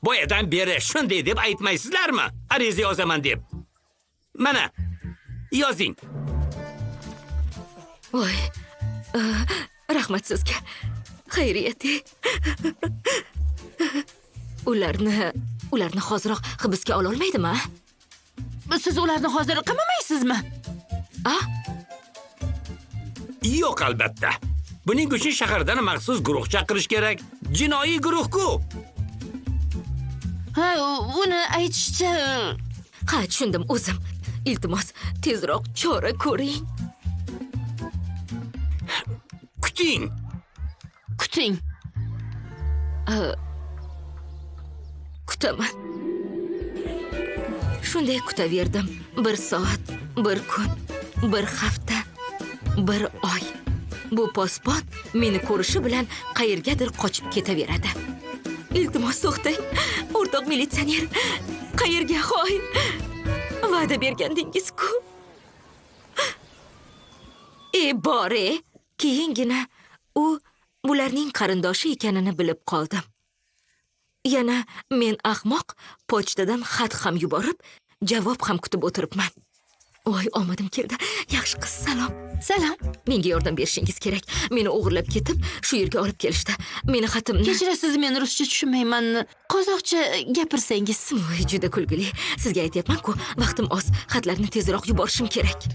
Boyadan beri shunday deb aytmaysizlarmi? Ariza yozaman deb. Mana, yozing. Voy, rahmat sizga. Xayriyat. Ularni hoziroq hibsga ola olmaydimi? Siz ularni hozir qamamaysizmi? Yo'q, albatta. Buning uchun shahardan maxsus guruh chaqirish kerak. Jinoiy guruh-ku. Ha, uni aytishcha... Ha, tushundim o'zim. Iltimos, tezroq chora ko'ring. Kuting. Kuting. Kutaman. Shunday kutaverdim. 1 soat, 1 kun, 1 hafta, 1 oy. Bu posbon meni ko'rishi bilan qayergadir qochib ketaveradi. Iltimos, to'xtang. O'rtoq militsioner, qayerga xoin? Va'da bergandingiz-ku. Bore, keyingina u bularning qarindoshi ekanini bilib qoldim. Yana men ahmoq pochtadan xat ham yuborib, javob ham kutib o'tiribman. Voy, omadim keldi. Yaxshi qiz, salom. Salom. Menga yordam berishingiz kerak. Meni o'g'irlab ketib, shu yerga olib kelishdi. Meni xatimni... Kechirasiz, men ruscha tushunmayman. Qozoqcha gapirsangiz. Voy, juda kulgili. Sizga aytyapman-ku, vaqtim oz. Xatlarni tezroq yuborishim kerak.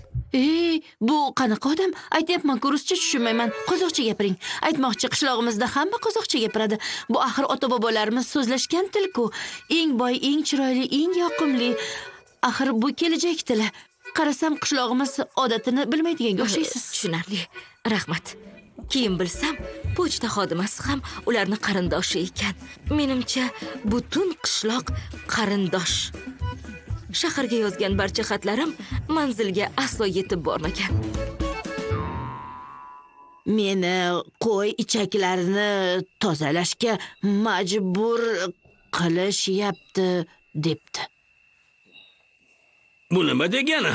Bu qanaqa odam? Aytyapman-ku, ruscha tushunmayman. Qozoqcha gapiring. Aytmoqchi, qishlog'imizda hamma qozoqcha gapiradi. Bu axir ota-bobolarimiz so'zlashgan til-ku. Eng boy, eng chiroyli, eng yoqimli. Axir bu kelajak tili. Qarasam, qishlog'imiz odatini bilmaydiganga o'xshaysiz. Tushunarli. Rahmat. Keyin bilsam, pochta xodimasi ham ularni qarindoshi ekan. Menimcha, butun qishloq qarindosh. Shaharga yozgan barcha xatlarim manzilga aslo yetib bormagan. Meni qo'y ichaklarini tozalashga majbur qilishyapti, debdi. Bu nima degani?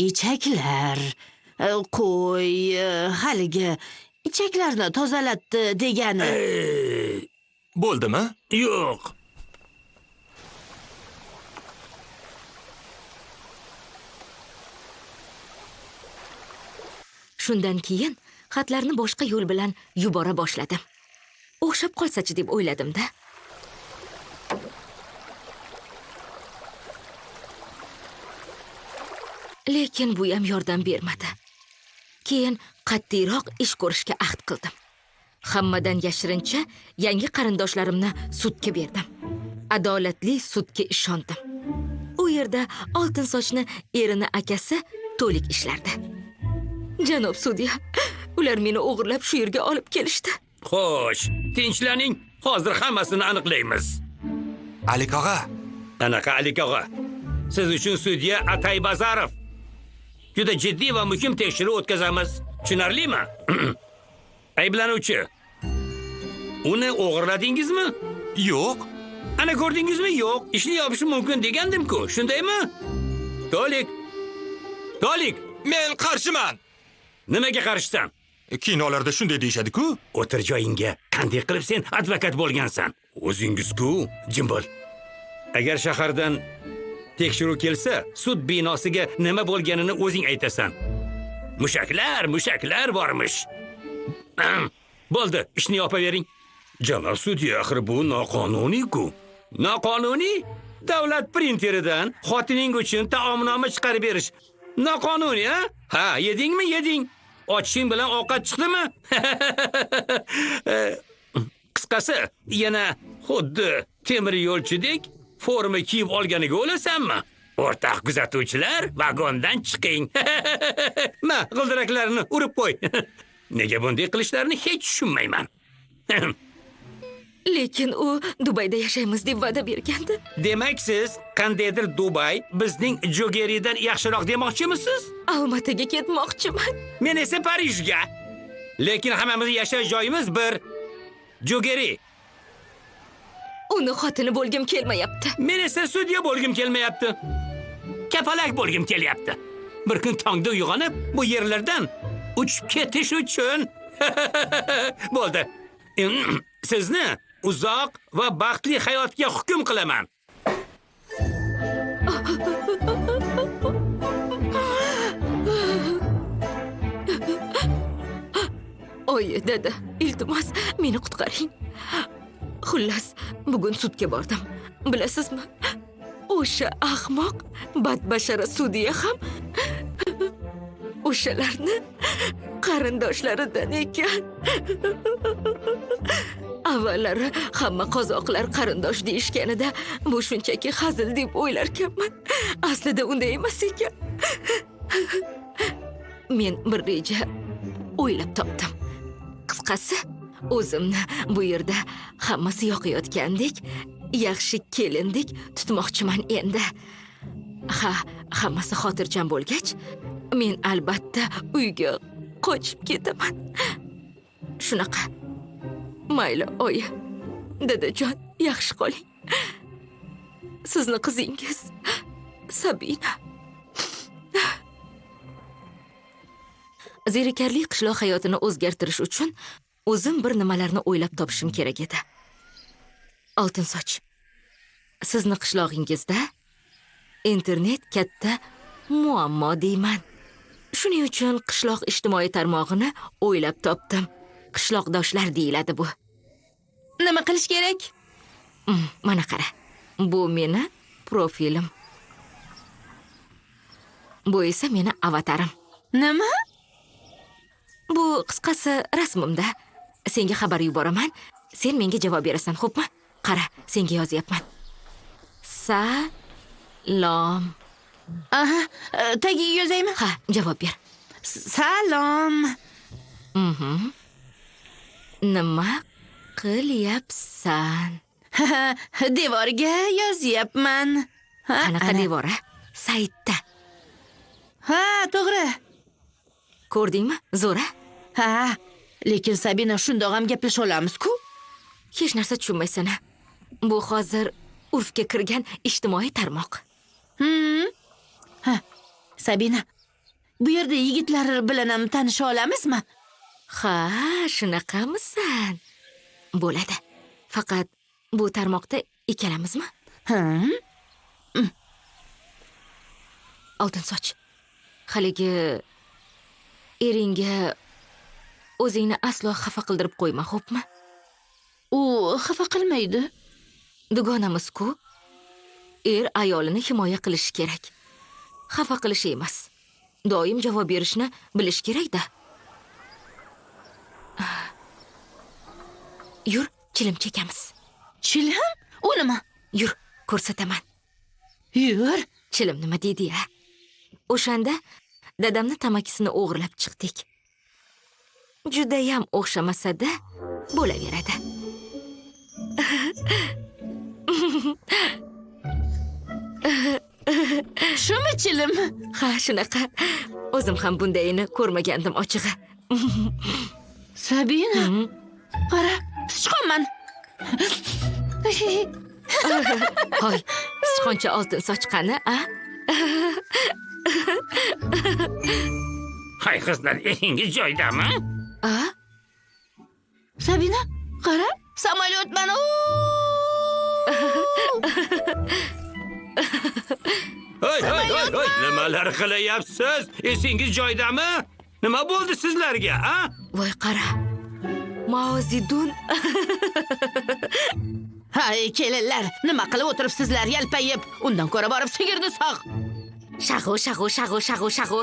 Ichaklar, qo'y, haligi ichaklarni tozalatdi degani. Bo'ldimi? Yo'q. Shundan keyin xatlarni boshqa yo'l bilan yubora boshladim. O'xshab qolsa-chi deb o'yladim-da. Lekin bu ham yordam bermadi. Keyin qat'iyroq ish ko'rishga ahd qildim. Hammadan yashirincha yangi qarindoshlarimni sudga berdim. Adolatli sudga ishondim. U yerda oltin sochni erini akasi to'lik ishlardi. Janob sudya, ular meni o'g'irlab shu yerga olib kelishdi. Xo'sh, tinchlaning. Hozir hammasini aniqlaymiz. Alik og'a. Qanaqa Alik og'a? Siz uchun sudya Atay Bazarov. Juda jiddiy va muhim tekshiruv o'tkazamiz. Tushunarlimi? Ayblanuvchi. Uni o'g'irladingizmi? Yo'q. Ana ko'rdingizmi? Yo'q. Ishni yopishi mumkin degandim-ku. Shundaymi? Tolik. Men qarshiman. Nimaga qarshisan? Kinolarda shunday deyshadi-ku. O'tir joyingga. Qanday qilib sen advokat bo'lgansan? O'zingiz-ku, jim bo'l. Agar shahardan tekshiruv kelsa, sud binosiga nima bo'lganini o'zing aytasan. Mushaklar bormish. Bo'ldi, ishni yopavering. Janob sudya, axir bu noqonuniy-ku. Noqonuniy? Davlat printeridan xotining uchun taomnoma chiqarib berish. Noqonuniy, ha? Ha, yedingmi, yeding. Ochishing bilan ovqat chiqdimi? Qisqasi, yana xuddi temir yo'lchidek forma kiyib olganiga o'lasanmi? O'rtaq kuzatuvchilar, vagondan chiqing. Ma, g'ildiraklarini urib qo'y. Nega bunday qilishlarini hech tushunmayman. Lekin u Dubayda yashaymiz deb va'da bergandi. Demak, siz qandaydir Dubay bizning Jogeridan yaxshiroq demoqchimisiz? Almataga ketmoqchiman. Men esa Parijga. Lekin hammamiz yashash joyimiz bir. Jogeri. Uni xotini bo'lgim kelmayapti. Men esa sudya bo'lgim kelmayapti. Kafalak bo'lgim kelyapti. Bir kun tongda uyg'onib, bu yerlardan uchib ketish uchun. Bo'ldi. Sizni uzoq va baxtli hayotga hukm qilaman. Oyi, dada, iltimos, meni qutqaring. Xullas, bugun sudga bordim. Bilasizmi? O'sha ahmoq, badbashara sudya ham o'shalarni qarindoshlaridan ekan. Avvallari hamma qozoqlar qarindosh deyishganida bu shunchaki hazil deb o'ylarkanman. Aslida unday emas ekan. Men bir reja o'ylab topdim. Qisqasi, o'zimni bu yerda hammasi yoqayotgandek, yaxshi kelindek tutmoqchiman endi. Hammasi xotirjam bo'lgach, men albatta uyga qochib ketaman. Shunaqa. Mayli, oyi. Dadajon, yaxshi qoling. Sizni qizingiz Sabina. Zerikarli qishloq hayotini o'zgartirish uchun o'zim bir nimalarni o'ylab topishim kerak edi. Oltinsoch, sizni qishlog'ingizda internet katta muammo deyman. Shuning uchun qishloq ijtimoiy tarmog'ini o'ylab topdim. Qishloqdoshlar deyiladi bu. Nima qilish kerak? Mana qara. Bu meni profilim. Bu esa meni avatarim. Nima? Bu qisqasi rasmimda. Senga xabar yuboraman, sen menga javob berasan, xo'pmi? Qara, senga yozyapman. Salom. Aha, tagiga yozaymi? Ha, javob ber. Salom. Nima qilyapsan? Devorga yozyapman. Qanaqa devor, a? Saytda. Ha, to'g'ri. Ko'rdingmi? Zo'r, a? Ha, lekin Sabina shundoq ham gaplasha olamiz-ku. Hech narsa tushunmaysan. Bu hozir urfga kirgan ijtimoiy tarmoq. Ha, Sabina, bu yerda yigitlar bilan ham tanisha olamizmi? Ha, shunaqamisan. Bo'ladi. Faqat bu tarmoqda ikkalamizmi? Oltinsoch, haligi eringga o'zingni aslo xafa qildirib qo'yma, xo'pmi? U xafa qilmaydi. Dugonamiz-ku. Er ayolini himoya qilishi kerak. Xafa qilish emas. Doim javob berishni bilish kerak-da. Yur, chilim chekamiz. Chilim? U nima? Yur, ko'rsataman. Yur. Chilim nima deydi-ya? O'shanda dadamni tamakisini o'g'irlab chiqdik. Judayam o'xshamasa-da bo'laveradi. Shumi chilim? Ha, shunaqa. O'zim ham bundayini ko'rmagandim ochig'i. Sabina, qara, sichqonman. Hoy, sichqoncha Oltinsoch qani, a? Hay qizlar, eringiz joydami? A? Sabina, qara, samolyotman. Hoy, nimalar qilyapsiz? Esingiz joydami? Nima bo'ldi sizlarga, a? Voy qara. Mozidun. Hay, kelinlar, nima qilib o'tiribsizlar yalpayib? Undan ko'ra borib sigirni sog'. Shag'u.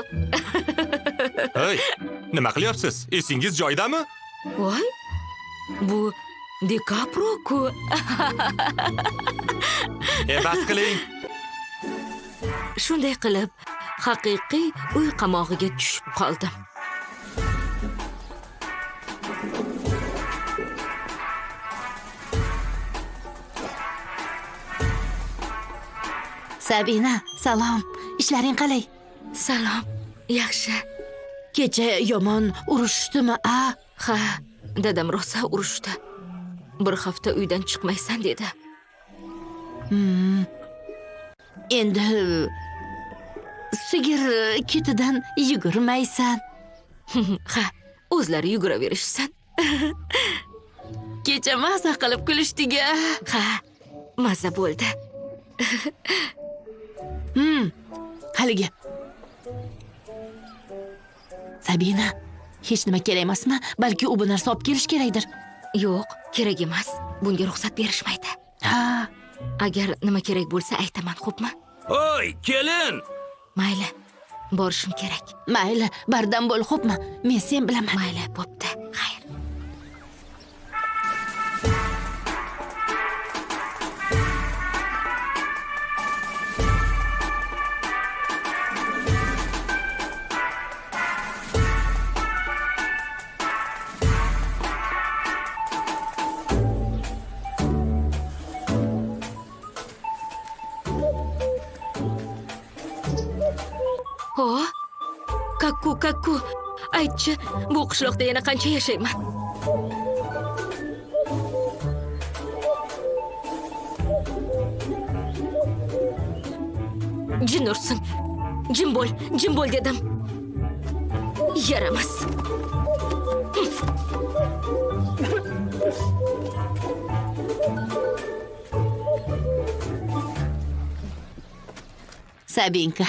Hey, nima qilyapsiz? Esingiz joyidami? Voy. Bu DiCaprio-ku. Bas qiling. Shunday qilib, haqiqiy uy qamog'iga tushib qoldim. Sabina, salom. Ishlaring qalay? Salom. Yaxshi. Kecha yomon urushdimi, a? Ha, dadam rosa urushdi. Bir hafta uydan chiqmaysan dedi. Endi sigir ketidan yugurmaysan. Ha, o'zlari yuguraverishsin. Kecha maza qilib kulishdik-a. Ha, maza bo'ldi. Haligi. Sabina, hech nima kerak emasmi? Balki u bu narsa olib kelish kerakdir. Yo'q, kerak emas. Bunga ruxsat berishmaydi. Ha, Agar nima kerak bo'lsa aytaman, xo'pmi? Oy, kelin! Mayli. Borishim kerak. mayli, bardam bo'l, xo'pmi? Men sen bilaman. Mayli, bo'pti. Xayr. Oh, kakku. Aytchi, bu qishloqda yana qancha yashayman? Jin ursin. Jin bo'l dedim. Yaramas. Sabinka,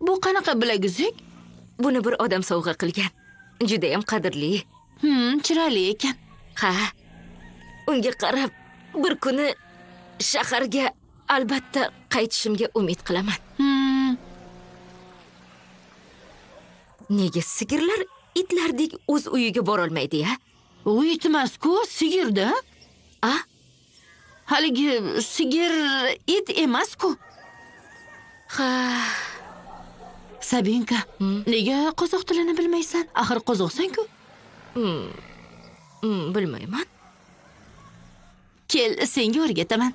bu qanaqa bilaguzuk? Buni bir odam sovg'a qilgan. Juda ham qadrli. Chiroyli ekan. Ha. Unga qarab, bir kuni shaharga albatta qaytishimga umid qilaman. Nega sigirlar itlardek o'z uyiga bora olmaydi-ya? U it emas-ku, sigirda. A? Haligi sigir it emas-ku. Ha. Sabinka, nega qozoq tilini bilmaysan? Axir qozoqsan-ku. Bilmayman. Kel, senga o'rgataman.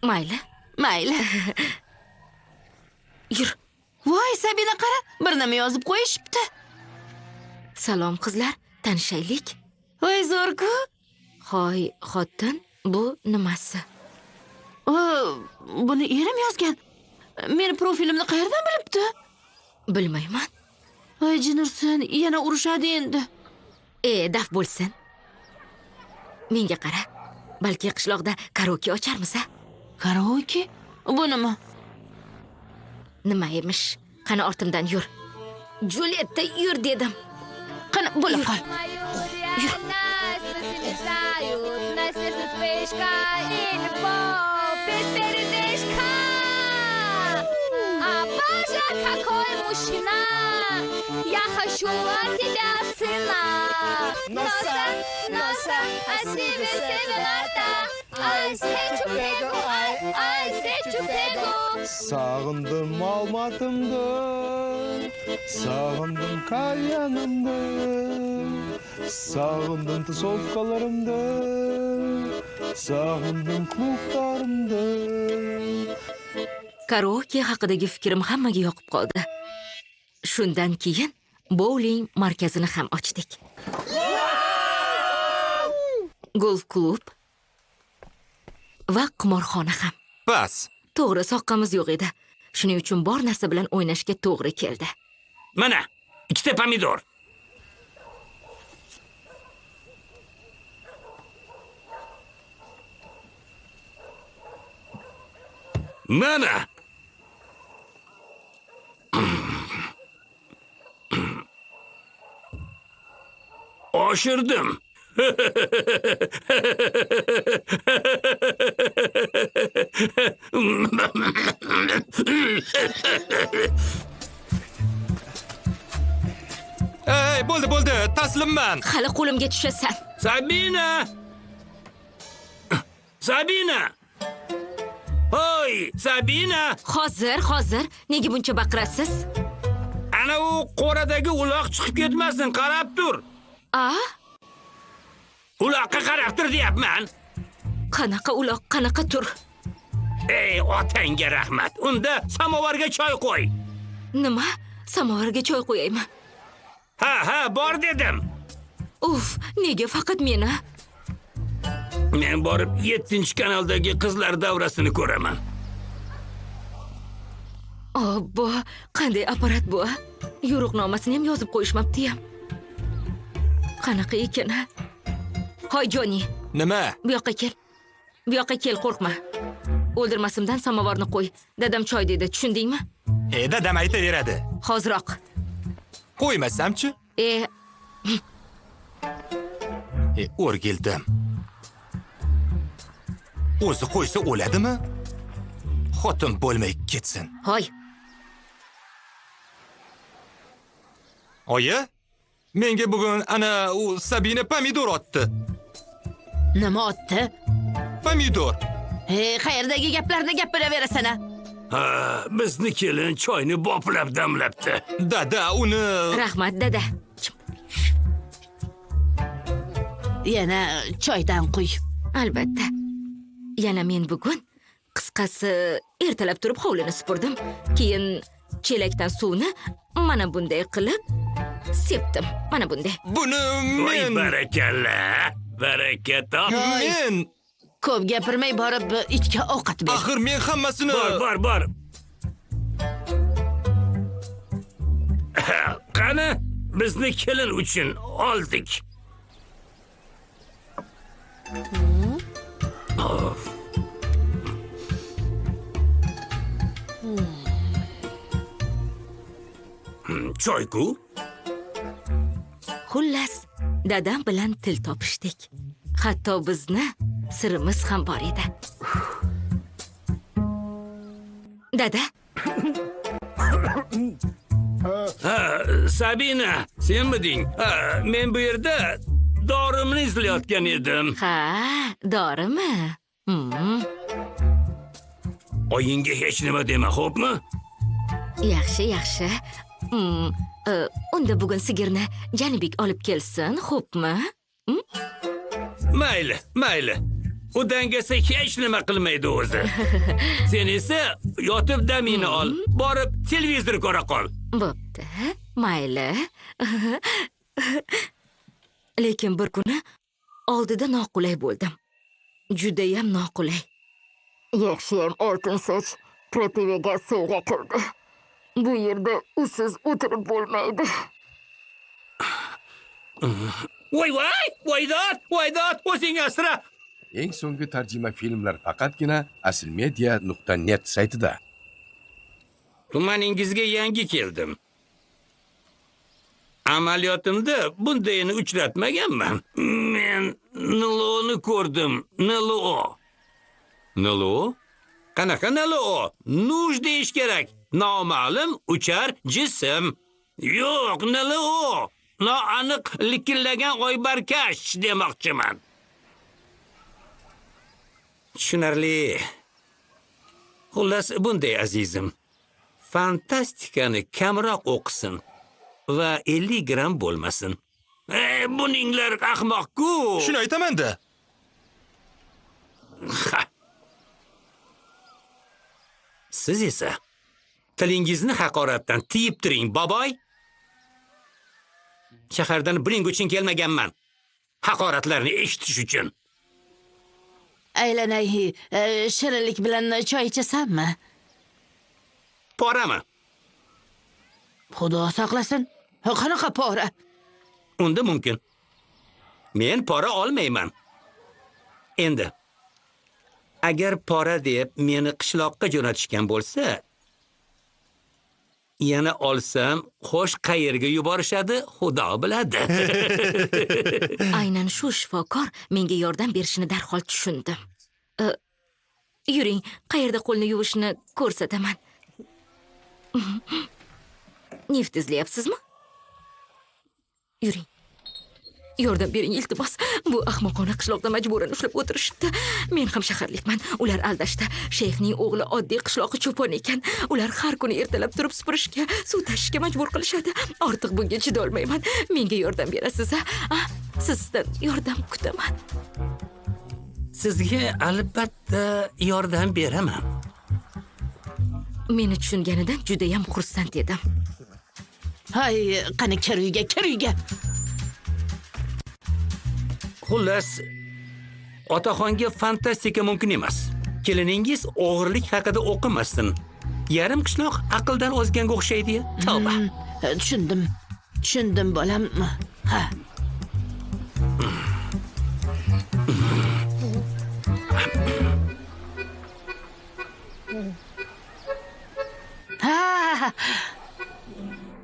Mayli. Mayli. Yur. Voy, Sabina qara, bir nima yozib qo'yishibdi. Salom qizlar, tanishaylik. Voy, zo'r-ku. Hoy, xotin, bu nimasi? Buni erim yozgan. Meni profilimni qayerdan bilibdi? Bilmayman. Voy, Jinursin, yana urushadi endi. Daf bo'lsin. Menga qara. Balki qishloqda karaoke ocharmiz-a? Karaoke? Bu nima? Nima emish? Qani ortimdan yur. Julietta, yur dedim. Qani, bo'la qol. Какой мужчина, я хочу от тебя сына. Носа, ай себе ната, ай сечу пегу. Sağındım Almatımdı, sağındım kalyanımdı, sağındım tuzovkalarımdı, sağındım klublarımdı. Karaoke haqidagi fikrim hammaga yoqib qoldi. Shundan keyin bowling markazini ham ochdik. Golf klub va qimorxona ham. Bas. To'g'ri, soqqamiz yo'q edi. Shuning uchun bor narsa bilan o'ynashga to'g'ri keldi. Mana, 2 pomidor. Mana. Oshirdim. Ey, bo'ldi, taslimman. Hali qo'limga tushasan. Sabina! Hoy, Sabina! Hozir. Nega buncha baqirasiz? Ana u qo'radagi uloq chiqib ketmasin, qarab tur. A? Uloqqa qarab tur deyapman. Qanaqa uloq, qanaqa tur? Ey, otangga rahmat. Unda samovarga choy qo'y. Nima? Samovarga choy qo'yaymi? Ha, bor dedim. Uf, nega faqat meni? Men borib 7-kanaldagi qizlar davrasini ko'raman. Obbo, qanday apparat bu? Yo'riqnomasini ham yozib qo'yishmabdi-ham. Qanaqa ekan? Hoy Joni, Nima? bu yoqqa kel. Bu yoqqa kel, qo'rqma. O'ldirmasimdan samovarni qo'y. Dadam choy dedi, tushundingmi? Dadam aytaveradi. Hoziroq. Qo'ymasamchi? O'rgildim. O'zi qo'ysa o'ladimi? Xotin bo'lmay ketsin. Hoy, Oyi, menga bugun ana u Sabina pomidor otdi. Nima otdi? Pomidor. Qayerdagi gaplarni gapiraverasan-a? Ha, bizni kelin choyni boplab damlabdi. Dada uni rahmat dada. Yana choydan quy. Albatta. Yana men bugun qisqasi ertalab turib hovlini supurdim. Keyin chelakdan suvni mana bunday qilib sepdim. Mana bunday. buni Voy men barakalla. Baraka top. men Ko'p gapirmay borib itga ovqat ber. axir men hammasini Bor. Qani, bizni kelin uchun oldik. Choy-ku? Xullas, dadam bilan til topishdik. Hatto bizni sirimiz ham bor edi. Dada, Sabina, senmiding? Men bu yerda dorimni izlayotgan edim. ha, dorimi? Oyingga hech nima dema, xo'pmi? Yaxshi. Unda bugun sigirni Janibek olib kelsin, xo'pmi? Mayli. U dangasa hech nima qilmaydi o'zi. Sen esa yotib damingni ol, borib televizor ko'ra qol. Bo'pti, mayli. Lekin bir kuni oldida noqulay bo'ldim. Judayam noqulay. Yaxshiyam oltin soch protiviga suvga kirdi. Bu yerda usiz o'tirib bo'lmaydi. Voydod, o'zing asra. Eng so'nggi tarjima filmlar faqatgina aslmedia.net saytida. Tumaningizga yangi keldim. Amaliyotimda bundayini uchratmaganman. Men Niloni ko'rdim. Nilo? Qanaqa Nilo? Nuj deyish kerak. Noma'lum uchar jism. Yo'q, Nilo. Noaniq likillagan oybarkash demoqchiman. Tushunarli. Xullas, bunday azizim. Fantastikani kamroq o'qisin va 50 gram bo'lmasin. Buninglar ahmoq-ku. shuni aytaman-da. Siz esa tilingizni haqoratdan tiyib turing, boboy. Shahardan buning uchun kelmaganman. Haqoratlarni eshitish uchun. Aylanay, shirinlik bilan choy ichasanmi? Porami? Xudo saqlasin. Qanaqa pora? Unda mumkin. Men pora olmayman. Endi agar pora deb meni qishloqqa jo'natishgan bo'lsa, yana olsam, xo'sh qayerga yuborishadi, Xudo biladi. Aynan shu shifokor menga yordam berishini darhol tushundim. Yuring, qayerda qo'lni yuvishni ko'rsataman. Neft izlayapsizmi? Yuring. Yordam bering, iltimos. Bu ahmoqona qishloqda majburan ushlab o'tirishibdi. Men ham shaharlikman. Ular aldashdi. Sheyxning o'g'li oddiy qishloqi cho'pon ekan. Ular har kuni ertalab turib supurishga, suv tashishga majbur qilishadi. Ortiq bunga chidolmayman. Menga yordam berasiz-a? Sizdan yordam kutaman. Sizga albatta yordam beraman. Meni tushunganidan juda ham xursand edim. Hay, qani kir uyga. Xullas, otaxonga fantastika mumkin emas. Keliningiz o'g'irlik haqida o'qimasin. Yarim qishloq aqldan ozganga o'xshaydi. Tavba. Tushundim bolam. Ha. Ha.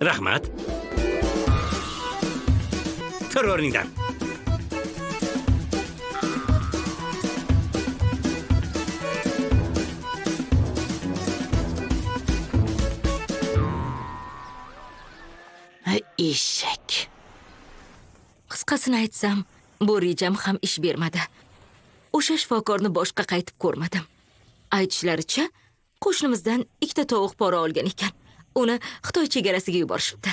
Rahmat. Tur o'rningdan. Eshak. Qisqasini aytsam, bu rejam ham ish bermadi. O'sha shifokorni boshqa qaytib ko'rmadim. Aytishlaricha, qo'shnimizdan 2 tovuq pora olgan ekan. Uni Xitoy chegarasiga yuborishibdi.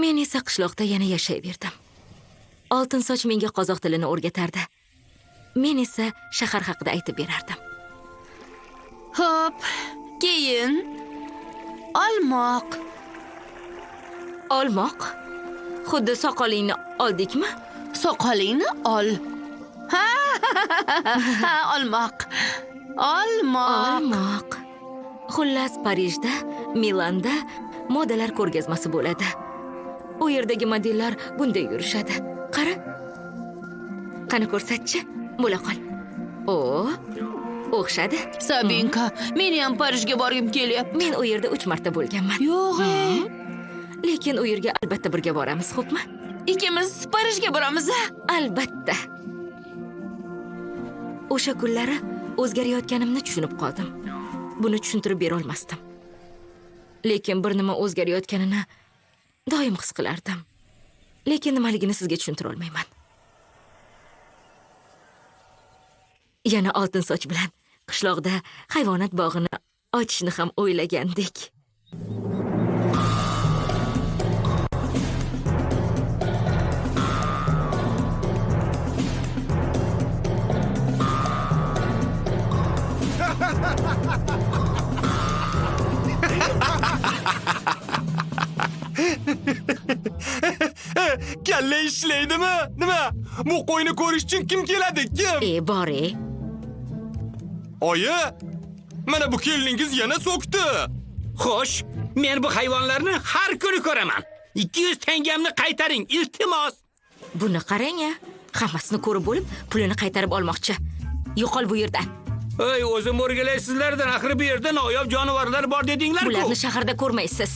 Men esa qishloqda yana yashayverdim. Oltinsoch menga qozoq tilini o'rgatardi. Men esa shahar haqida aytib berardim. Hop, keyin olmoq. Olmoq? Xuddi soqolingni oldikmi? Soqolingni ol. Ha, olmoq. Xullas, Parijda, Milanda modalar ko'rgazmasi bo'ladi. U yerdagi modellar bunday yurishadi. Qara. Qani ko'rsatchi, bo'la qol. O'xshadi. Sabinka, men ham Parijga borgim kelyapti. Men u yerda 3 marta bo'lganman. Yo'q. Lekin u yerga albatta birga boramiz, xo'pmi? Ikkimiz Parijga boramiz. Albatta. O'sha kunlari o'zgarayotganimni tushunib qoldim. Buni tushuntirib bera olmasdim. Lekin bir nima o'zgarayotganini doim his qilardim. Lekin nimaligini sizga tushuntira olmayman. Yana Oltinsoch bilan qishloqda hayvonot bog'ini ochishni ham o'ylagandik. Kalla ishlaydimi? Nima? Bu qo'yni ko'rish uchun kim keladi? Kim? Bor-e. Oyi, mana bu keliningiz yana so'kdi. Xo'sh, men bu hayvonlarni har kuni ko'raman. 200 tangamni qaytaring, iltimos. Buni qarang-a. Hammasini ko'rib bo'lib, pulini qaytarib olmoqchi. Yo'qol bu yerdan. Ey, o'zim o'rgalaysizlardan, axir bu yerda noyob jonivorlar bor dedinglar-ku. Bularni shaharda ko'rmaysiz.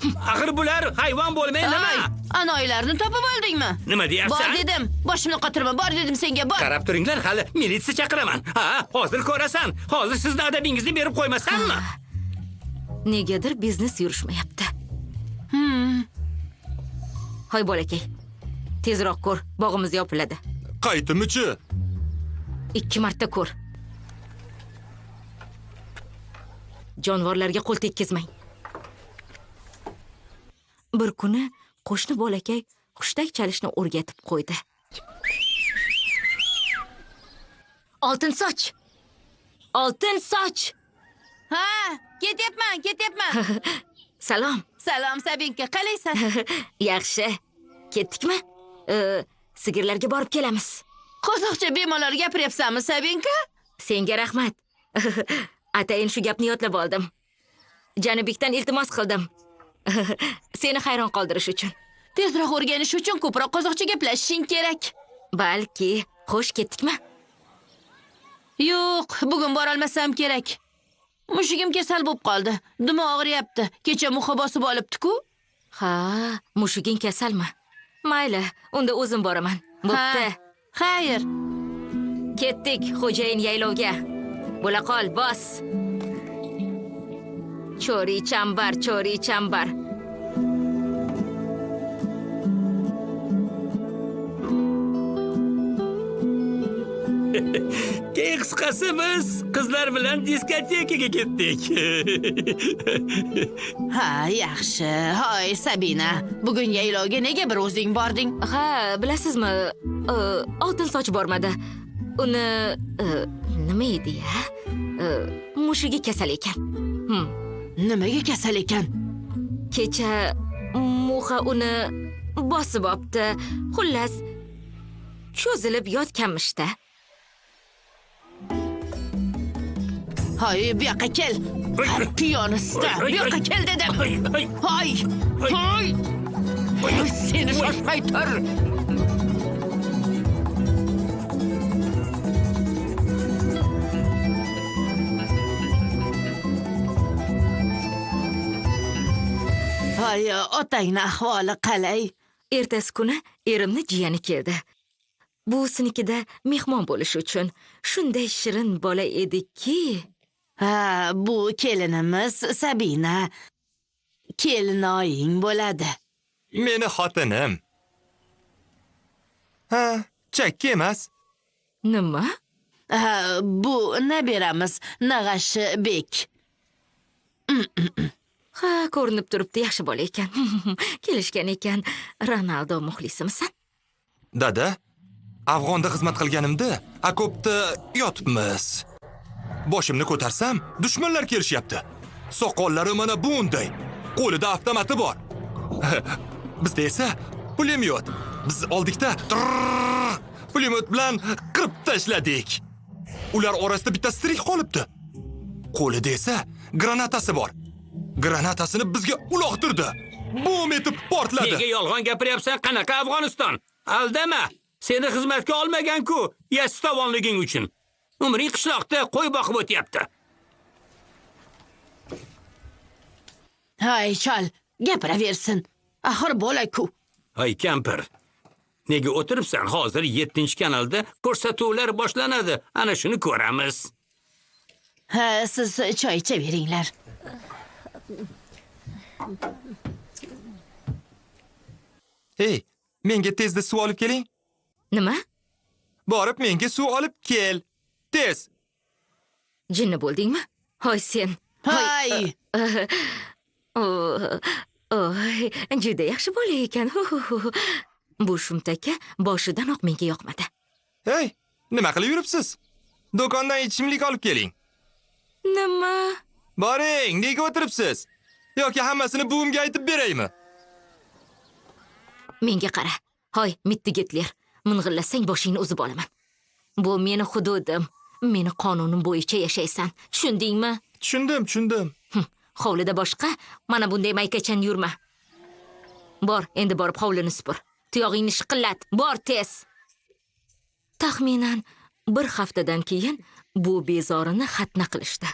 Axir bular hayvon bo'lmay nima? Anoylarni topib oldingmi? Nima deyapsan? Bor dedim. Boshimni qotirma. Bor dedim senga, bor. Qarab turinglar, hali militsiya chaqiraman. Ha, hozir ko'rasan. Hozir sizni adabingizni berib qo'ymasanmi? Negadir biznes yurishmayapti. Hoy bolakay. Tezroq ko'r, bog'imiz yopiladi. Qaytimichi? 2 marta ko'r. Jonivorlarga qo'l tekkizmang. Bir kuni qo'shni bolakay xushtak chalishni o'rgatib qo'ydi. Oltinsoch! Oltinsoch! Ha, ketyapman. Salom. Salom Sabinka, qalaysan? Yaxshi. Ketdikmi? Sigirlarga borib kelamiz. Qozoqcha bemalol gapiryapsanmi, Sabinka? Senga rahmat. Atayin shu gapni yodlab oldim. Janubikdan iltimos qildim. Seni hayron qoldirish uchun. Tezroq o'rganish uchun ko'proq qozoqcha gaplashishing kerak. Balki. Xo'sh, ketdikmi? Yo'q, bugun bora olmasam kerak. Mushugim kasal bo'lib qoldi. Dumi og'riyapti. Kecha muxa bosib olibdi-ku. Ha, mushuging kasalmi? Mayli, unda o'zim boraman. Bo'pti. Xayr. Ketdik xo'jayin yaylovga. Bo'la qol, bos. Chori chambar. Keyin qisqasi biz qizlar bilan diskotekaga ketdik. Ha, yaxshi. Hoy, Sabina, bugun yaylovga nega bir o'zing bording? Ha, bilasizmi, Oltinsoch bormadi. uni nima edi ya? Mushugi kasal ekan. Nimaga kasal ekan? Kecha Muxa uni bosib opti. Xullas, cho'zilib yotganmish-da. Hay, bu yoqqa kel. Piyonista, bu yoqqa kel dedim. Hay! Hay! Seni shoshmay tur. Hay, otangni ahvoli qalay? Ertasi kuni erimni jiyani keldi. Buvisinikida mehmon bo'lish uchun shunday shirin bola ediki. Ha, bu kelinimiz Sabina. Kelinoying bo'ladi. Meni xotinim. Ha, chakki emas. Nima? Ha, bu nabiramiz Nag'ashi Bek. Ha, ko'rinib turibdi, yaxshi bola ekan. Kelishgan ekan. Ronaldo muxlisimisan? Dada, Afg'onda xizmat qilganimda okopda yotibmiz. Boshimni ko'tarsam, dushmanlar kelishyapti. Soqollari mana bunday. Qo'lida avtomati bor. Bizda esa pulemyot. Biz oldikda pulemyot bilan qirib tashladik. Ular orasida bittasi tirik qolibdi. Qo'lida esa granatasi bor. Granatasini bizga uloqtirdi. Bum etib portladi. Nega yolg'on gapiryapsan? Qanaqa Afg'oniston? Aldama. Seni xizmatga olmagan-ku, yassavonliging uchun. Umring qishloqda qo'y boqib o'tyapti. Hay, chal, gapiraversin. Axir bola-ku. Hay kampir. Nega o'tiribsan? Hozir 7-kanalda ko'rsatuvlar boshlanadi. Ana shuni ko'ramiz. Ha, siz choy ichaveringlar. Hey, menga tezda suv olib keling. Nima? Borib menga suv olib kel. Tez. Jinni bo'ldingmi? Hoy sen. Hay! Oy, juda yaxshi bola ekan. Bu shumtaka boshidanoq menga yoqmadi. Hey, nima qilib yuribsiz? Do'kondan ichimlik olib keling. Nima? Boring, nega o'tiribsiz? Yoki hammasini buvimga aytib beraymi? Menga qara. Hoy, mitti Gitler. Ming'illasang boshingni uzib olaman. Bu meni hududim. Meni qonunim bo'yicha yashaysan. Tushundingmi? Tushundim. Hovlida boshqa, mana bunday maykachan yurma. Bor, endi borib hovlini supur. Tuyog'ingni shiqillat. Bor tez. Taxminan 1 haftadan keyin bu bezorini xatna qilishdi.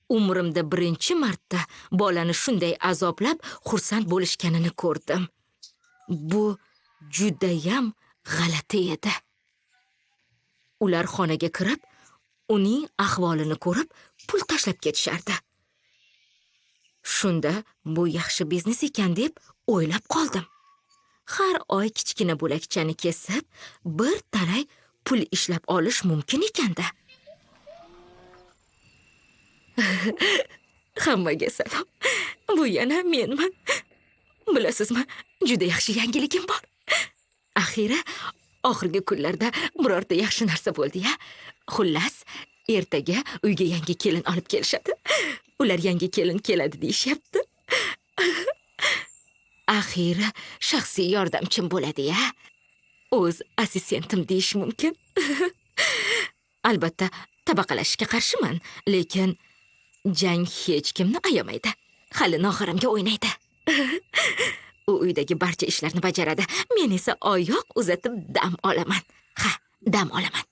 Umrimda birinchi marta bolani shunday azoblab xursand bo'lishganini ko'rdim. Bu judayam g'alati edi. Ular xonaga kirib, uning ahvolini ko'rib, pul tashlab ketishardi. Shunda bu yaxshi biznes ekan deb o'ylab qoldim. Har oy kichkina bo'lakchani kesib, bir talay pul ishlab olish mumkin ekanda. Hammaga salom. Bu yana menman. Bilasizmi, juda yaxshi yangiligim bor. Oxirgi kunlarda birorta yaxshi narsa bo'ldi-ya. Xullas, ertaga uyga yangi kelin olib kelishadi. Ular yangi kelin keladi deyishyapti. Shaxsiy yordamchim bo'ladi-ya. O'z assistentim deyish mumkin. Albatta, tabaqalashishga qarshiman, lekin jang hech kimni ayamaydi. Hali nog'aramga o'ynaydi. U uydagi barcha ishlarni bajaradi. Men esa oyoq uzatib dam olaman. Dam olaman.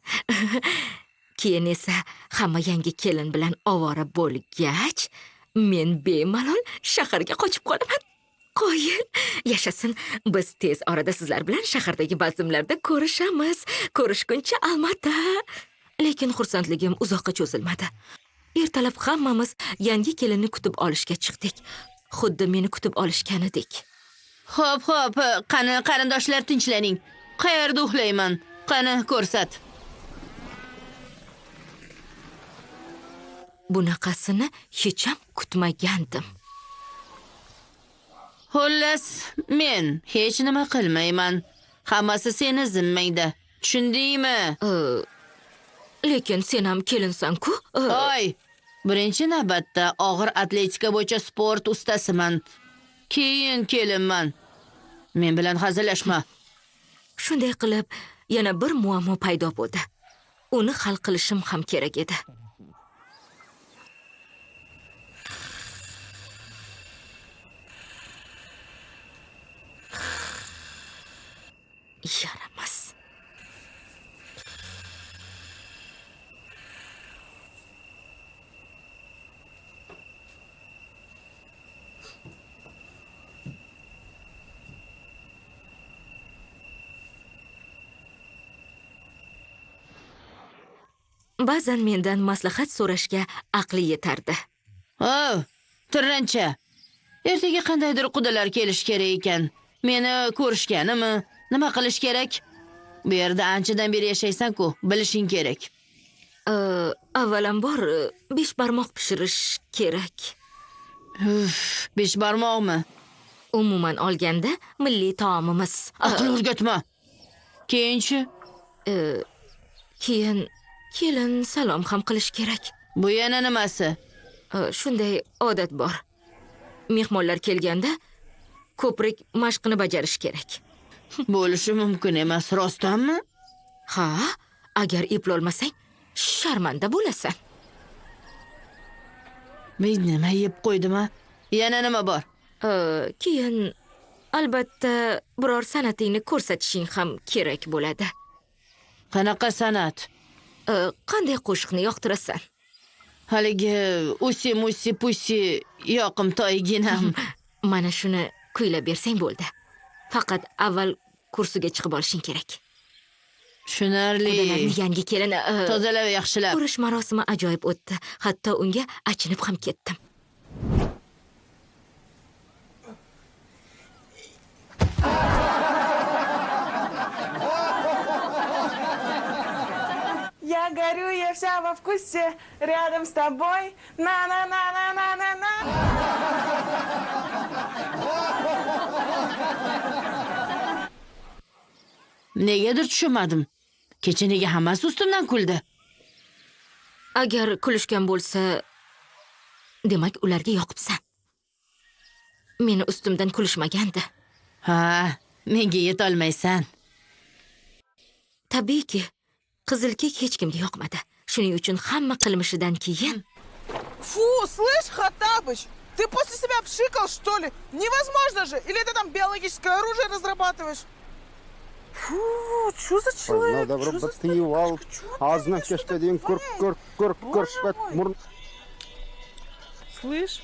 Keyin esa hamma yangi kelin bilan ovora bo'lgach, men bemalol shaharga qochib qolaman. Qo'yil, yashasin. Biz tez orada sizlar bilan shahardagi bazmlarda ko'rishamiz. Ko'rishguncha albatta. Lekin xursandligim uzoqqa cho'zilmadi. Ertalab hammamiz yangi kelinni kutib olishga chiqdik. Xuddi meni kutib olishganidek. Xo'p, qani qarindoshlar tinchlaning. Qayerda uxlayman? Qani ko'rsat. Bunaqasini hech ham kutmagandim. Xullas, men hech nima qilmayman. Hammasi seni zimmangda. Tushundingmi? Lekin sen ham kelinsan-ku. Oy, birinchi navbatda og'ir atletika bo'yicha sport ustasiman. Keyin kelinman. Men bilan hazillashma. Shunday qilib, yana bir muammo paydo bo'ldi. Uni hal qilishim ham kerak edi. Yaramas. Ba'zan mendan maslahat so'rashga aqli yetardi. Oh, tirrancha. Ertaga qandaydir qudalar kelish kerak ekan. Meni ko'rishganimi? Nima qilish kerak? Bu yerda anchadan beri yashaysan-ku, bilishing kerak. Avvalambor 5 barmoq pishirish kerak. 5 barmoqmi? Umuman olganda milliy taomimiz. Aql o'rgatma. Keyinchi? Keyin kelin salom ham qilish kerak. Bu yana nimasi? Shunday odat bor. Mehmonlar kelganda ko'prik mashqini bajarish kerak. Bo'lishi mumkin emas, rostdanmi? Ha, agar eplolmasang, sharmanda bo'lasan. Men nima yeb qo'ydimmi? Yana nima bor? Keyin albatta biror san'atingni ko'rsatishing ham kerak bo'ladi. Qanaqa san'at? Qanday qo'shiqni yoqtirasan? Haligi usi musi pusi yoqimtoyginam. Mana shuni kuylab bersang bo'ldi. Faqat avval kursiga chiqib olishing kerak. Tushunarli. Qudalarni yangi kelin Tozalab yaxshilab. ko'rish marosimi ajoyib o'tdi. Hatto unga achinib ham ketdim. Я горю, я вся во вкусе, рядом с тобой. На-на-на-на-на-на-на. Negadir tushunmadim. Kecha nega hammasi ustimdan kuldi? Agar kulishgan bo'lsa, demak ularga yoqibsan. Meni ustimdan kulishmagandi. Ha, menga yetolmaysan. Tabiiyki, qizilkek hech kimga yoqmadi. Shuning uchun hamma qilmishidan keyin Фу, слышь, Хаттабыч, ты после себя пшикал, что ли? Невозможно же! Или ты там биологическое оружие разрабатываешь? Фу, что за человек? Надо Чё за batıyval. Ağzına keşkediğin kırk Слышь?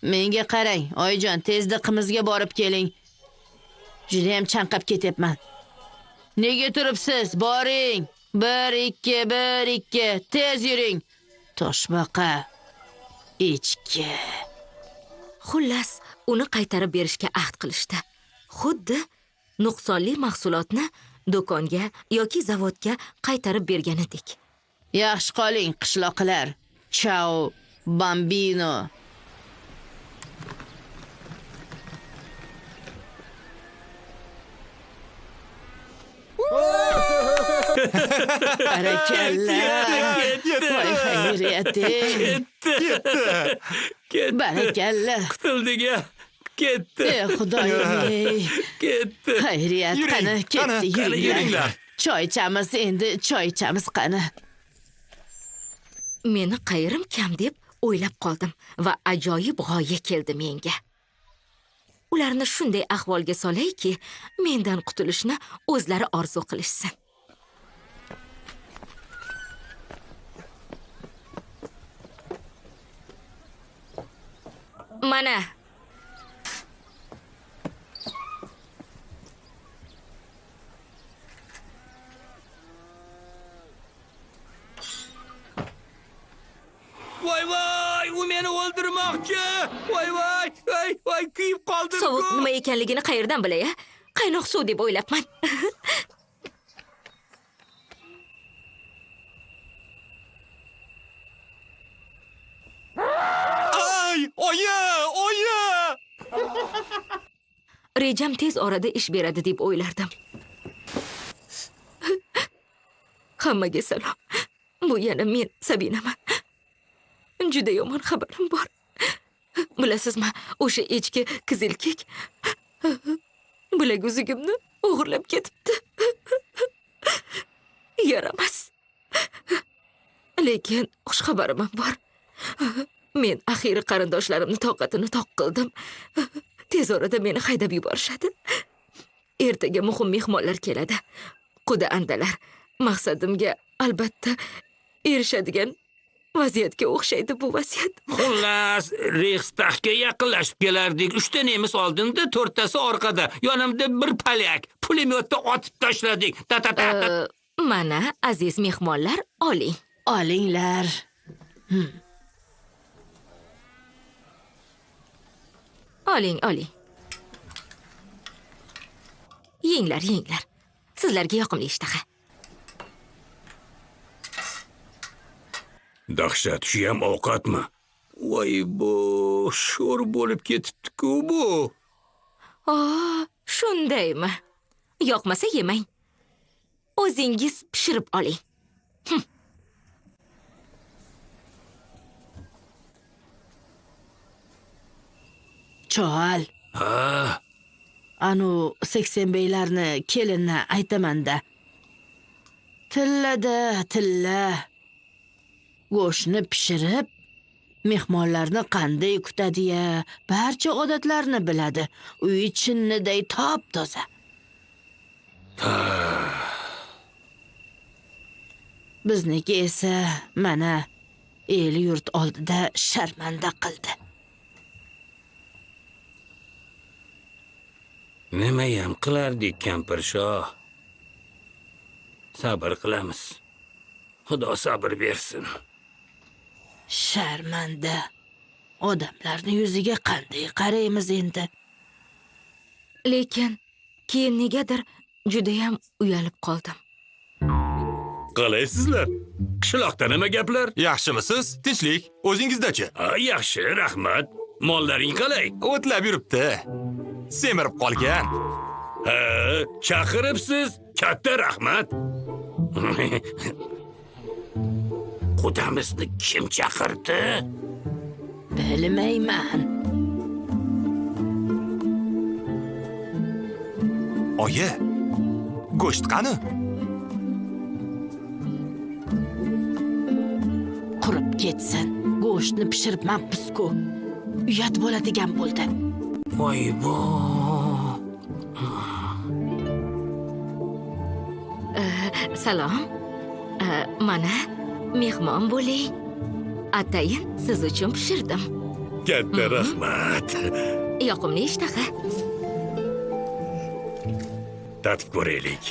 Menga qarang, oyijon, tezda qimizga borib keling. Juda ham chanqab ketyapman. Nega turibsiz? Boring. 1 2 1 2 tez yuring. Toshbaqa. Echki. xullas uni qaytarib berishga ahd qilishdi. Xuddi nuqsonli mahsulotni do'konga yoki zavodga qaytarib berganidek. Yaxshi qoling, qishloqlar. Ciao, bambino. Barakalla. Voy xayriyati. Ketdi. Barakalla. Qutuldiga. Ketdi. Ey xudoyim. Ketdi. Xayriyat Yuring, qani, qani, ketdi, yuringlar. yuringlar. Choy ichamiz endi, choy ichamiz qani. Meni qayrim kam deb o'ylab qoldim va ajoyib g'oya keldi menga. Ularni shunday ahvolga solayki, mendan qutulishni o'zlari orzu qilishsin. Mana Voy voy, u meni o'ldirmoqchi. Voy voy, voy, kuyib qoldim. sovuq nima ekanligini qayerdan bilay? Qaynoq suv deb o'ylabman. Ay, oyi. Rejam tez orada ish beradi deb o'ylardim. Hammaga salom. Bu yana men Sabinaman. Juda yomon xabarim bor. Bilasizmi, o'sha echki qizilkik bilaguzugimni o'g'irlab ketibdi. Yaramas. Lekin xush xabarim ham bor. Men axiyri qarindoshlarimni toqatini toq qildim. Tez orada meni haydab yuborishadi. Ertaga muhim mehmonlar keladi. Quda andalar. Maqsadimga albatta erishadigan vaziyatga o'xshaydi bu vaziyat. Xullas, Reichstagga yaqinlashib kelardik. 3 ta nemis oldinda, 4 tasi orqada. Yonimda bir polyak. Pulemyotda otib tashladik. Mana aziz mehmonlar, oling. Olinglar. Oling. Yenglar. Sizlarga yoqimli ishtaha. Dahshat, shu ham ovqatmi? Voy bu, sho'r bo'lib ketibdi-ku bu. Shundaymi? Yoqmasa yemang. O'zingiz pishirib oling. Chol. Ha, Anu 80 beylarni kelinni aytamanda. Tilla. Go'shtni pishirib, mehmonlarni qanday kutadi-ya, barcha odatlarni biladi. Uy chinniday top-toza. Bizniki esa mana el yurt oldida sharmanda qildi. nimayam qilardik, kampirshoh. Sabr qilamiz. Xudo sabr bersin. Sharmanda. Odamlarning yuziga qanday qaraymiz endi? Lekin keyin negadir juda ham uyalib qoldim. Qalaysizlar? Qishloqda nima gaplar? Yaxshimisiz? Tinchlik. O'zingizdachi? Yaxshi, rahmat. Mollaring qalay? O'tlab yuribdi. Semirib qolgan. Ha, chaqiribsiz. Katta rahmat. Qudamizni kim chaqirdi? Bilmayman. Oyi, go'sht qani? Qurib ketsin. Go'shtni pishiribman-ku. Uyat bo'ladigan bo'ldi. Voy bo. Salom. Mana mehmon bo'ling. Atayin siz uchun pishirdim. Katta rahmat. Yoqimli ishtaha. Tatib ko'raylik.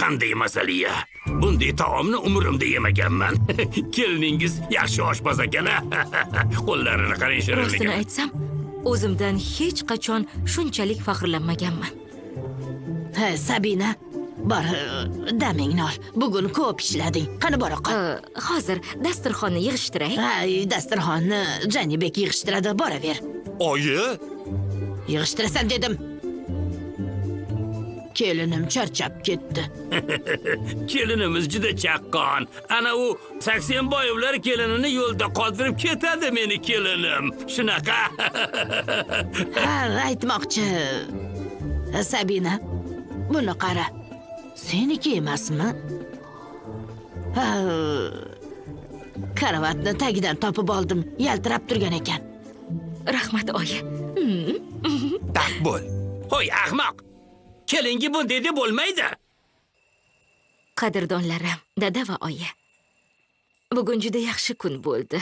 Qanday mazali-ya. Bunday taomni umrimda yemaganman. Keliningiz yaxshi oshpaz ekan-a. Qo'llarini qarang Rostini shirinligiga. aytsam, o'zimdan hech qachon shunchalik faxrlanmaganman. Ha, Sabina, bor, damingni ol. Bugun ko'p ishlading. Qani bora qol. Hozir dasturxonni yig'ishtiray. Ha, dasturxonni Janibek yig'ishtiradi, boraver. Oyi, Yig'ishtirasan dedim. Kelinim charchab ketdi. Kelinimiz juda chaqqon. Ana u Saksonboyevlar kelinini yo'lda qoldirib ketadi meni kelinim. Shunaqa. Ha, aytmoqchi. Sabina, buni qara. Seniki emasmi? Ha, karavatni tagidan topib oldim. Yaltirab turgan ekan. Rahmat, oyi. tak bo'l. Hoy, ahmoq. Kelingi bunday deb bo'lmaydi. Qadrdonlarim, dada va oyi. Bugun juda yaxshi kun bo'ldi.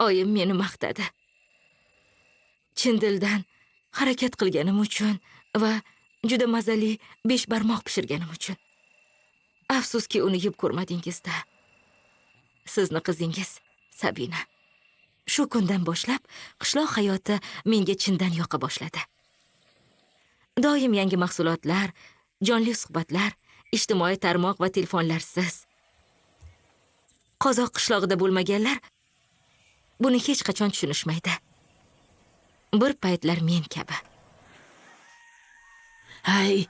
Oyim meni maqtadi. Chin dildan harakat qilganim uchun va juda mazali 5 barmoq pishirganim uchun. Afsuski uni yeb ko'rmadingizda. Sizni qizingiz Sabina. Shu kundan boshlab qishloq hayoti menga chindan yoqa boshladi. Doim yangi mahsulotlar, jonli suhbatlar, ijtimoiy tarmoq va telefonlarsiz. Qozoq qishlog'ida bo'lmaganlar buni hech qachon tushunishmaydi. bir paytlar men kabi. Hay,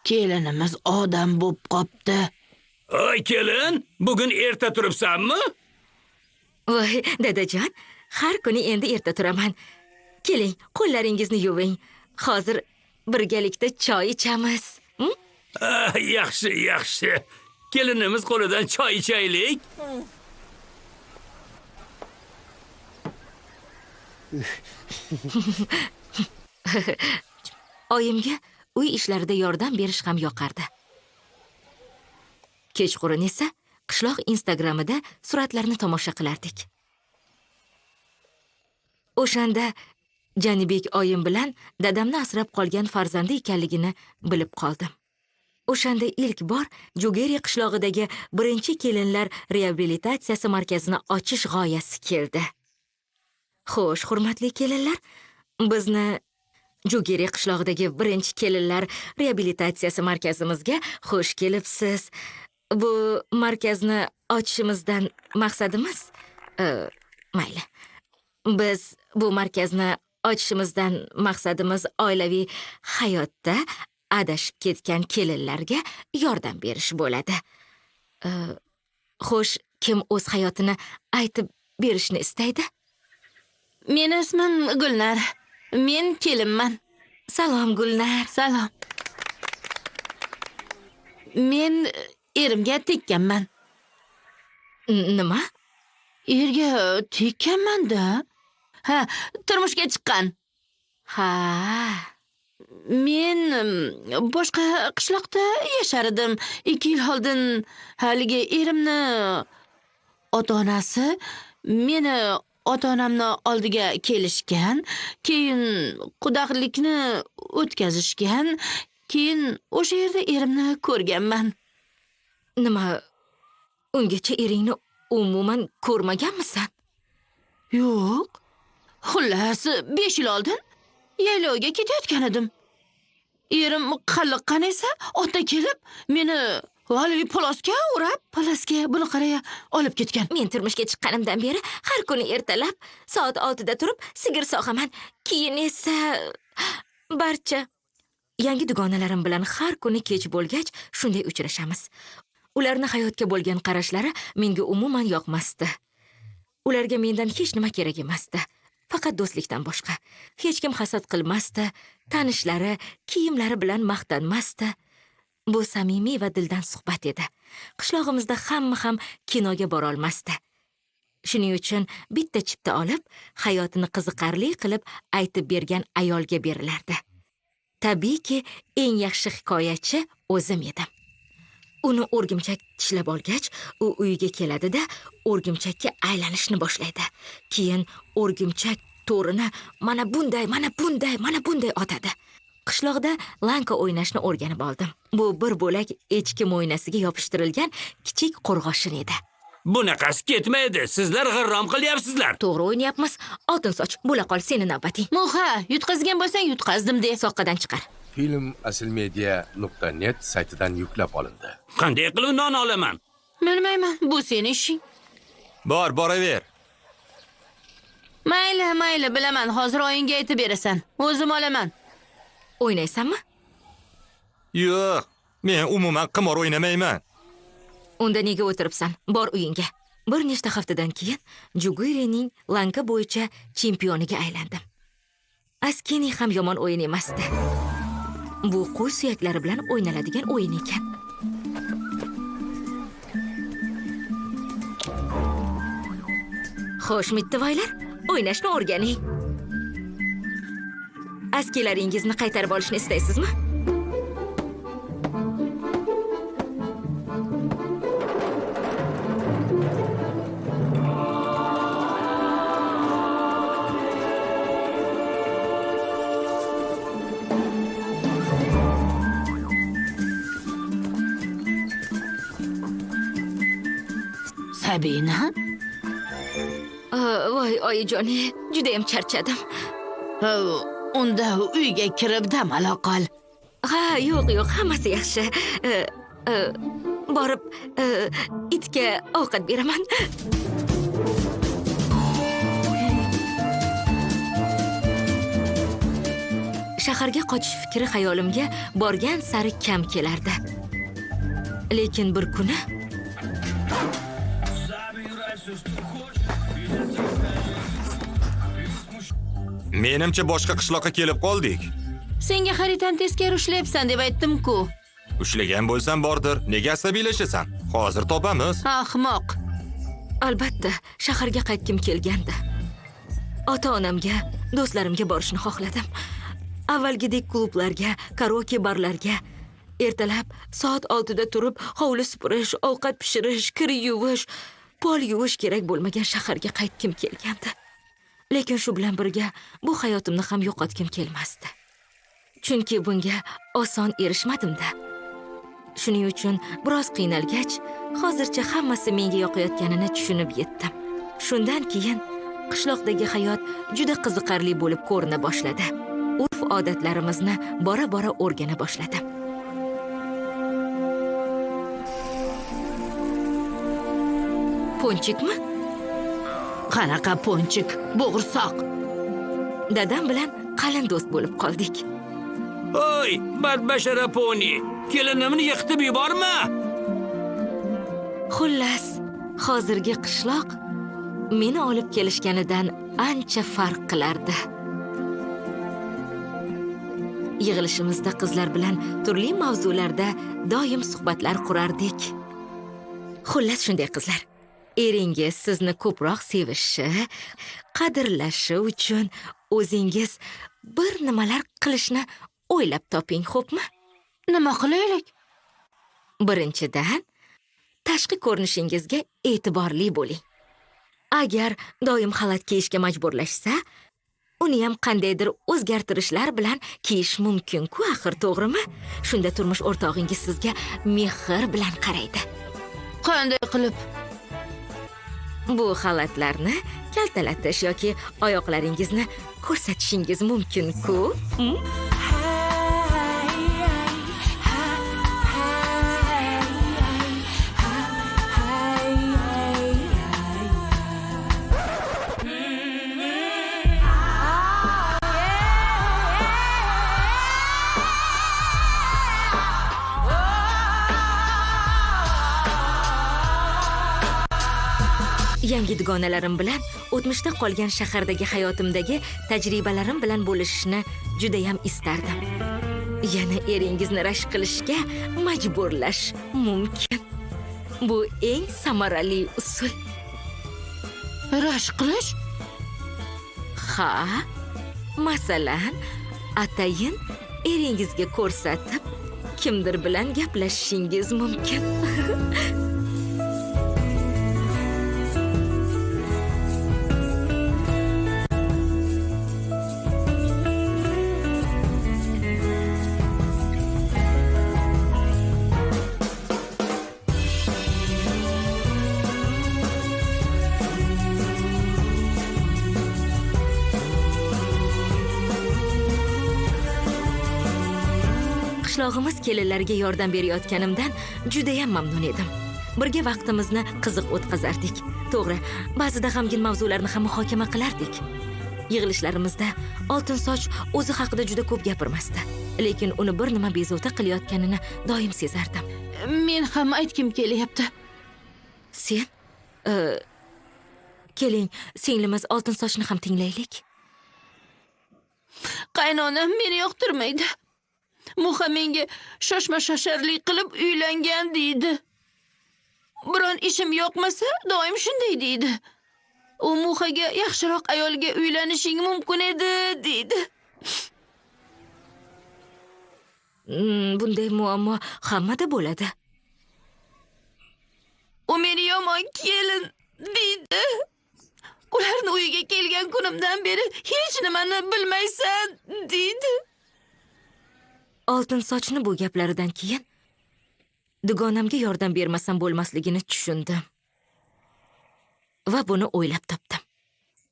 kelinimiz odam bo'p qopti. Oy kelin, bugun erta turibsanmi? Voy, dadajon, har kuni endi erta turaman. Keling, qo'llaringizni yuving. Hozir birgalikda choy ichamiz. Yaxshi, yaxshi. Kelinimiz qo'lidan choy ichaylik. Oyimga uy ishlarida yordam berish ham yoqardi. Kechqurun esa qishloq Instagramida suratlarni tomosha qilardik. O'shanda Janibek oyim bilan dadamni asrab qolgan farzandi ekanligini bilib qoldim. O'shanda ilk bor Jugeri qishlog'idagi birinchi kelinlar reabilitatsiyasi markazini ochish g'oyasi keldi. Xo'sh, hurmatli kelinlar, bizni Jugeri qishlog'idagi birinchi kelinlar reabilitatsiyasi markazimizga xush kelibsiz. Bu markazni ochishimizdan maqsadimiz mayli. Biz bu markazni ochishimizdan maqsadimiz oilaviy hayotda adashib ketgan kelinlarga yordam berish bo'ladi. Xo'sh, kim o'z hayotini aytib berishni istaydi? Men ismim Gulnar. Men kelinman. Salom Gulnar. Salom. Men erimga tekkanman. Nima? Erga tekkanman-da. Ha, turmushga chiqqan. Ha. Men boshqa qishloqda yashardim. 2 yil oldin haligi erimni ota-onasi meni ota-onamni oldiga kelishgan, keyin qudaqlikni o'tkazishgan, keyin o'sha yerda erimni ko'rganman. Nima? Ungacha eringni umuman ko'rmaganmisan? Yo'q. Xullas, 5 yil oldin yaylovga ketayotgan edim. Erim qalliqqan esa ota kelib meni haligi polosga o'rab, polosga buni qaraya olib ketgan. Men turmushga chiqqanimdan beri har kuni ertalab soat 6da turib sigir sog'aman. Keyin esa barcha yangi dugonalarim bilan har kuni kech bo'lgach shunday uchrashamiz. Ularning hayotga bo'lgan qarashlari menga umuman yoqmasdi. Ularga mendan hech nima kerak emasdi. Faqat do'stlikdan boshqa. Hech kim hasad qilmasdi, tanishlari, kiyimlari bilan maqtanmasdi. Bu samimiy va dildan suhbat edi. Qishlog'imizda hamma ham kinoga bora olmasdi. Shuning uchun bitta chipta olib, hayotini qiziqarli qilib aytib bergan ayolga berilardi. Tabiiyki, eng yaxshi hikoyachi o'zim edim. Uni o'rgimchak tishlab olgach, u uyiga keladi-da, o'rgimchakka aylanishni boshlaydi. Keyin o'rgimchak to'rini mana bunday otadi. Qishloqda lanka o'ynashni o'rganib oldim. Bu bir bo'lak echki mo'ynasiga yopishtirilgan kichik qo'rg'oshin edi. Bunaqasi ketmaydi. Sizlar g'irrom qilyapsizlar. To'g'ri o'ynayapmiz. Oltinsoch, bo'la qol, seni navbating. Muha, yutqazgan bo'lsang yutqazdim de. Soqqadan chiqar. Film asilmedia.net saytidan yuklab olindi. Qanday qilib non olaman? Bilmayman, bu seni ishing. Boraver. Mayli, bilaman. Hozir oyingga aytib berasan. O'zim olaman. O'ynaysanmi? Yo'q, men umuman qimor o'ynamayman. Unda nega o'tiribsan? Bor uyingga. Bir nechta haftadan keyin Jugerining lanka bo'yicha chempioniga aylandim. Askini ham yomon o'yin emasdi. Bu qo'y suyaklari bilan o'ynaladigan o'yin ekan. Xo'sh, mittivoylar, o'ynashni o'rganing. Askilaringizni qaytarib olishni istaysizmi? Sabina? Voy, oyijonie, juda ham charchadim. Unda uyga kirib dam ola qol. Ha, yo'q, hammasi yaxshi. Borib, itga ovqat beraman. shaharga qochish fikri xayolimga borgan sari kam kelardi. Lekin bir kuni Menimcha boshqa qishloqqa kelib qoldik. Senga xaritani teskari ushlayapsan deb aytdim-ku. Ushlagan bo'lsam bordir. Nega asabiylashasan? Hozir topamiz. Ahmoq. albatta shaharga qaytgim kelgandi. Ota-onamga, do'stlarimga borishni xohladim. Avvalgidek klublarga, karaoke barlarga, ertalab soat 6 da turib, hovli supurish, ovqat pishirish, kir yuvish, pol yuvish kerak bo'lmagan shaharga qaytgim kelgandi. Lekin shu bilan birga bu hayotimni ham yo'qotgim kelmasdi. Chunki bunga oson erishmadim-da. Shuning uchun biroz qiynalgach, hozircha hammasi menga yoqayotganini tushunib yetdim. Shundan keyin qishloqdagi hayot juda qiziqarli bo'lib ko'rina boshladi. Urf-odatlarimizni bora-bora o'rgana boshladim. Ponchikmi? Qanaqa ponchik? Bo'g'irsoq. Dadam bilan qalin do'st bo'lib qoldik. Oy, badbashara poni. Kelinimni yiqitib yuborma. Xullas, hozirgi qishloq meni olib kelishganidan ancha farq qilardi. Yig'ilishimizda qizlar bilan turli mavzularda doim suhbatlar qurardik. Xullas shunday qizlar. Eringiz sizni ko'proq sevishi, qadrlashi uchun o'zingiz bir nimalar qilishni o'ylab toping, xo'pmi? Nima qilaylik? Birinchidan, tashqi ko'rinishingizga e'tiborli bo'ling. Agar doim xalat kiyishga majburlashsa, uni ham qandaydir o'zgartirishlar bilan kiyish mumkin-ku, axir, to'g'rimi? Shunda turmush o'rtog'ingiz sizga mehr bilan qaraydi. Qanday qilib? Bu xalatlarni kaltalatish yoki oyoqlaringizni ko'rsatishingiz mumkin-ku. Yangi dugonalarim bilan o'tmishda qolgan shahardagi hayotimdagi tajribalarim bilan bo'lishishni juda ham istardim. Yana eringizni rashk qilishga majburlash mumkin. Bu eng samarali usul. Rashk qilish? Ha, masalan, atayin eringizga ko'rsatib, kimdir bilan gaplashishingiz mumkin. Qishlog'imiz kelinlarga yordam berayotganimdan juda ham mamnun edim. Birga vaqtimizni qiziq o'tkazardik. To'g'ri, ba'zida g'amgin mavzularni ham muhokama qilardik. Yig'ilishlarimizda Oltinsoch o'zi haqida juda ko'p gapirmasdi, lekin uni bir nima bezovta qilayotganini doim sezardim. Men ham aytgim kelyapti. Sen? Keling, singlimiz Oltinsochni ham tinglaylik. Qaynonam meni yoqtirmaydi. Muha menga shoshma-shosharlik qilib uylangan deydi. Biron ishim yo'qmasa, doim shunday deydi. U Muhaga yaxshiroq ayolga uylanishing mumkin edi, deydi. Bunday muammo hammada bo'ladi. U meni yomon kelin deydi. Ularni uyiga kelgan kunimdan beri hech nimani bilmaysan, deydi. Oltinsochni bu gaplaridan keyin dugonamga yordam bermasam bo'lmasligini tushundim. Va buni o'ylab topdim.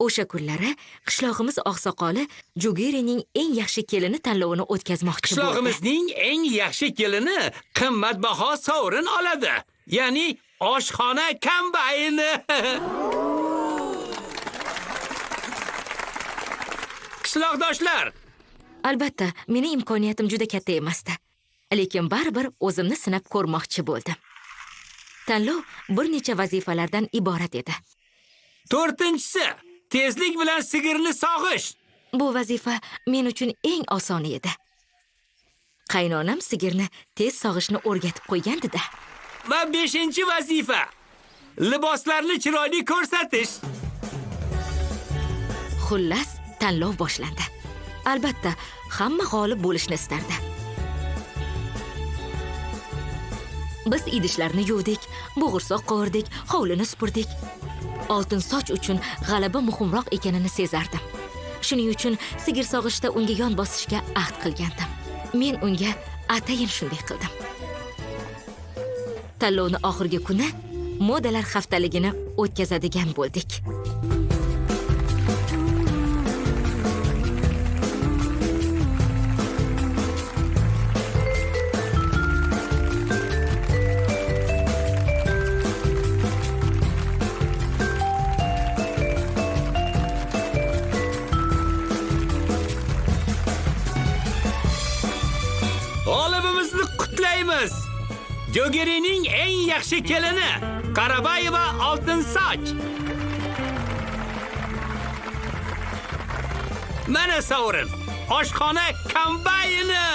O'sha kunlari qishlog'imiz oqsoqoli Jugerining eng yaxshi kelini tanlovini o'tkazmoqchi bo'ldi. Qishlog'imizning eng yaxshi kelini qimmatbaho sovrin oladi. Ya'ni oshxona kombayni. Qishloqdoshlar, Albatta, meni imkoniyatim juda katta emasdi. Lekin baribir o'zimni sinab ko'rmoqchi bo'ldim. Tanlov bir necha vazifalardan iborat edi. 4-si tezlik bilan sigirni sog'ish. Bu vazifa men uchun eng osoni edi. Qaynonam sigirni tez sog'ishni o'rgatib qo'ygandi-da. Va 5-vazifa liboslarni chiroyli ko'rsatish. Xullas, tanlov boshlandi. Albatta, hamma g'olib bo'lishni istardi. Biz idishlarni yuvdik, bo'g'irsoq qovurdik, hovlini supurdik. Oltin soch uchun g'alaba muhimroq ekanini sezardim. Shuning uchun sigir sog'ishda unga yon bosishga ahd qilgandim. Men unga atayin shunday qildim. Tanlovni oxirgi kuni modalar haftaligini o'tkazadigan bo'ldik. G'olibimizni qutlaymiz. Jogerining eng yaxshi kelini Qarabayeva oltin soch. Mana sovrin, oshxona kombayni.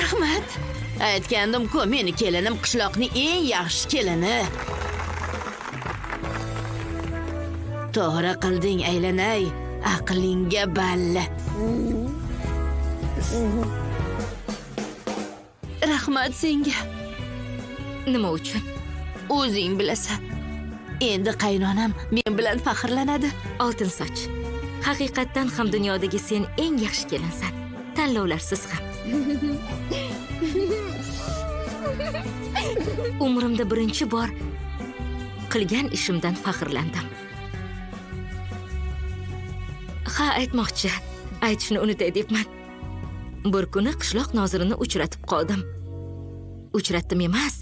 Rahmat. Aytgandim-ku, meni kelinim qishloqning eng yaxshi kelini. To'g'ri qilding, aylanay. Aqlingga balla. Rahmat senga. Nima uchun? O'zing bilasan. Endi qaynonam men bilan faxrlanadi. Oltin soch. Haqiqatdan ham dunyodagi sen eng yaxshi kelinsan. Tanlovlarsiz ham. Umrimda birinchi bor qilgan ishimdan faxrlandim. Ha, aytmoqchi. Aytishni unutay debman. Bir kuni qishloq nozirini uchratib qoldim. Uchratdim emas,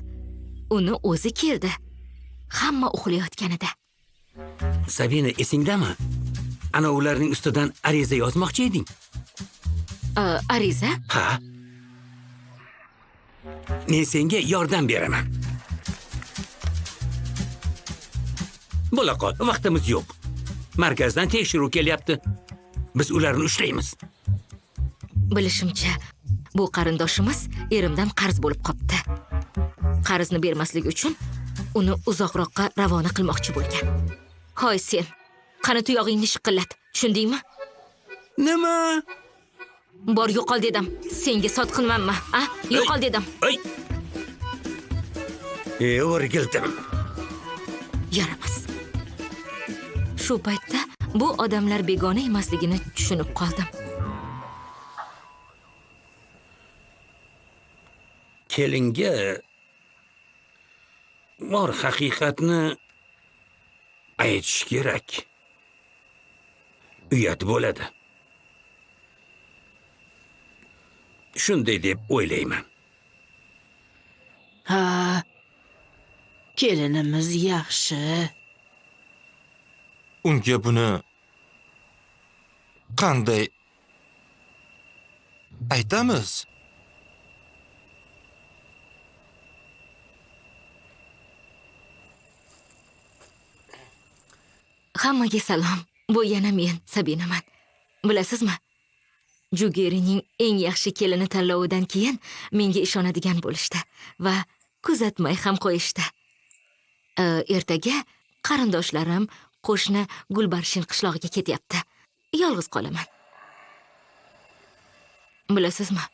uni o'zi keldi. Hamma uxlayotganida. Sabina, esingdami? Ana ularning ustidan ariza yozmoqchi eding. Ariza? Ha. Men senga yordam beraman. Bo'la qol, vaqtimiz yo'q. Markazdan tekshiruv kelyapti. Biz ularni ushlaymiz. Bilishimcha, bu qarindoshimiz erimdan qarz bo'lib qopti. Qarzni bermaslik uchun uni uzoqroqqa ravona qilmoqchi bo'lgan. Hoy sen, qani tuyog'ingni shiqillat, tushundingmi? Nima? Bor, yo'qol dedim. Senga sotqinmanmi? Yo'qol dedim. Ay. O'rgildim. Yaramas. Shu paytda bu odamlar begona emasligini tushunib qoldim. Kelinga bor haqiqatni aytish kerak. Uyat bo'ladi. Shunday deb o'ylayman. Ha. Kelinimiz yaxshi. Unga buni qanday aytamiz? Hammaga salom. Bu yana men, Sabinaman. Bilasizmi? Jugerining eng yaxshi kelini tanlovidan keyin menga ishonadigan bo'lishdi va kuzatmay ham qo'yishdi. Ertaga qarindoshlarim qo'shni Gulbarshin qishlog'iga ketyapti. Yolg'iz qolaman. Bilasizmi?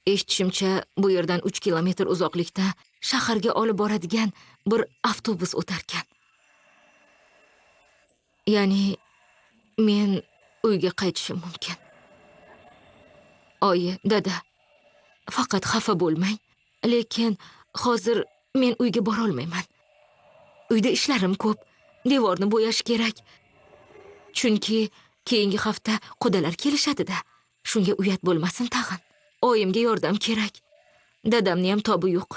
Eshitishimcha, bu yerdan 3 kilometr uzoqlikda shaharga olib boradigan bir avtobus o'tarkan. Ya'ni men uyga qaytishim mumkin. Oyi, dada, faqat xafa bo'lmang. Lekin hozir men uyga bora olmayman. Uyda ishlarim ko'p. Devorni bo'yash kerak. Chunki keyingi hafta qudalar kelishadi-da. Shunga uyat bo'lmasin tag'in. Oyimga yordam kerak. Dadamni ham tobi yo'q.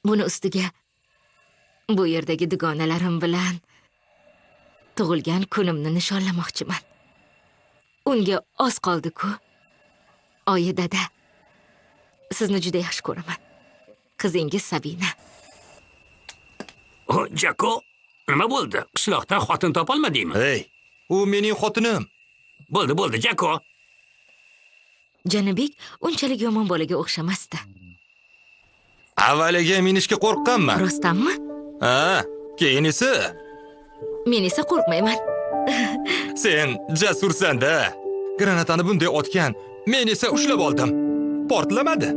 Buni ustiga bu yerdagi dugonalarim bilan tug'ilgan kunimni nishonlamoqchiman. Unga oz qoldi-ku. Oyi dada, sizni juda yaxshi ko'raman. Qizingiz Sabina. O, Jako, nima bo'ldi? Qishloqdan xotin topolmadingmi? Hey, u mening xotinim. Bo'ldi, Jako. Janibek unchalik yomon bolaga o'xshamasdi. Avvaliga minishga qo'rqqanman. Rostdanmi? Ha, keyin esa Men esa qo'rqmayman. sen jasursan-da. Granatani bunday otgan, men esa ushlab oldim. Portlamadi.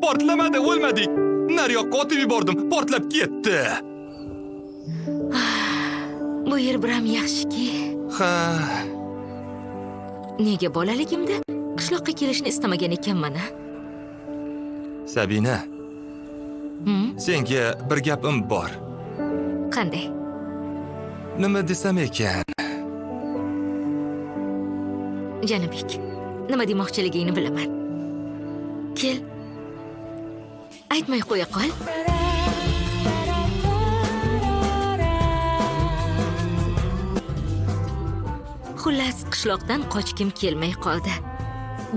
Portlamadi, o'lmadik. Naryoqqa otib yubordim, portlab ketdi. Bu yer biram yaxshiki. Ha, Nega bolaligimda qishloqqa kelishni istamagan ekanman? Sabina, senga bir gapim bor. Qanday? Nima desam ekan? Janibek, nima demoqchiligingni bilaman. Kel. Aytmay qo'ya qol. Xullas, qishloqdan qochkim kelmay qoldi.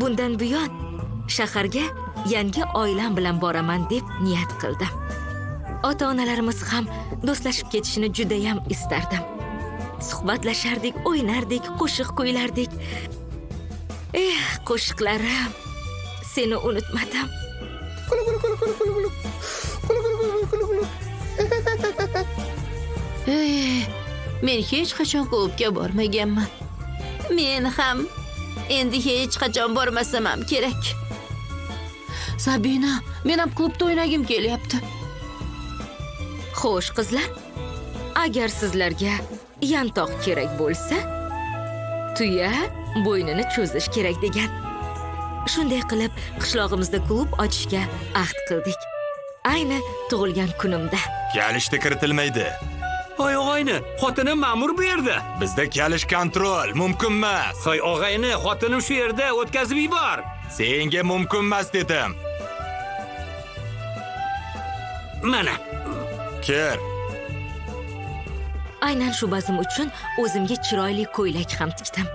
Bundan buyon shaharga yangi oilam bilan boraman deb niyat qildim. Ota-onalarimiz ham do'stlashib ketishini juda ham istardim. Suhbatlashardik, o'ynardik, qo'shiq kuylardik. Qo'shiqlarim, seni unutmadim. Men hech qachon klubga bormaganman. Men ham endi hech qachon bormasam ham kerak. Sabina, men ham klubda o'ynagim kelyapti. Xo'sh, qizlar, agar sizlarga yantoq kerak bo'lsa, tuya bo'ynini cho'zish kerak degan. Shunday qilib, qishlog'imizda klub ochishga ahd qildik. Ayni tug'ilgan kunimda. Kalishda kiritilmaydi. Hoy og'ayni, xotinim ma'mur bu yerda. Bizda kalish kontrol mumkin emas. Hoy og'ayni, xotinim shu yerda, o'tkazib yubor. Senga mumkin emas dedim. Mana. Ker. Aynan shu bazm uchun o'zimga chiroyli ko'ylak ham tikdim.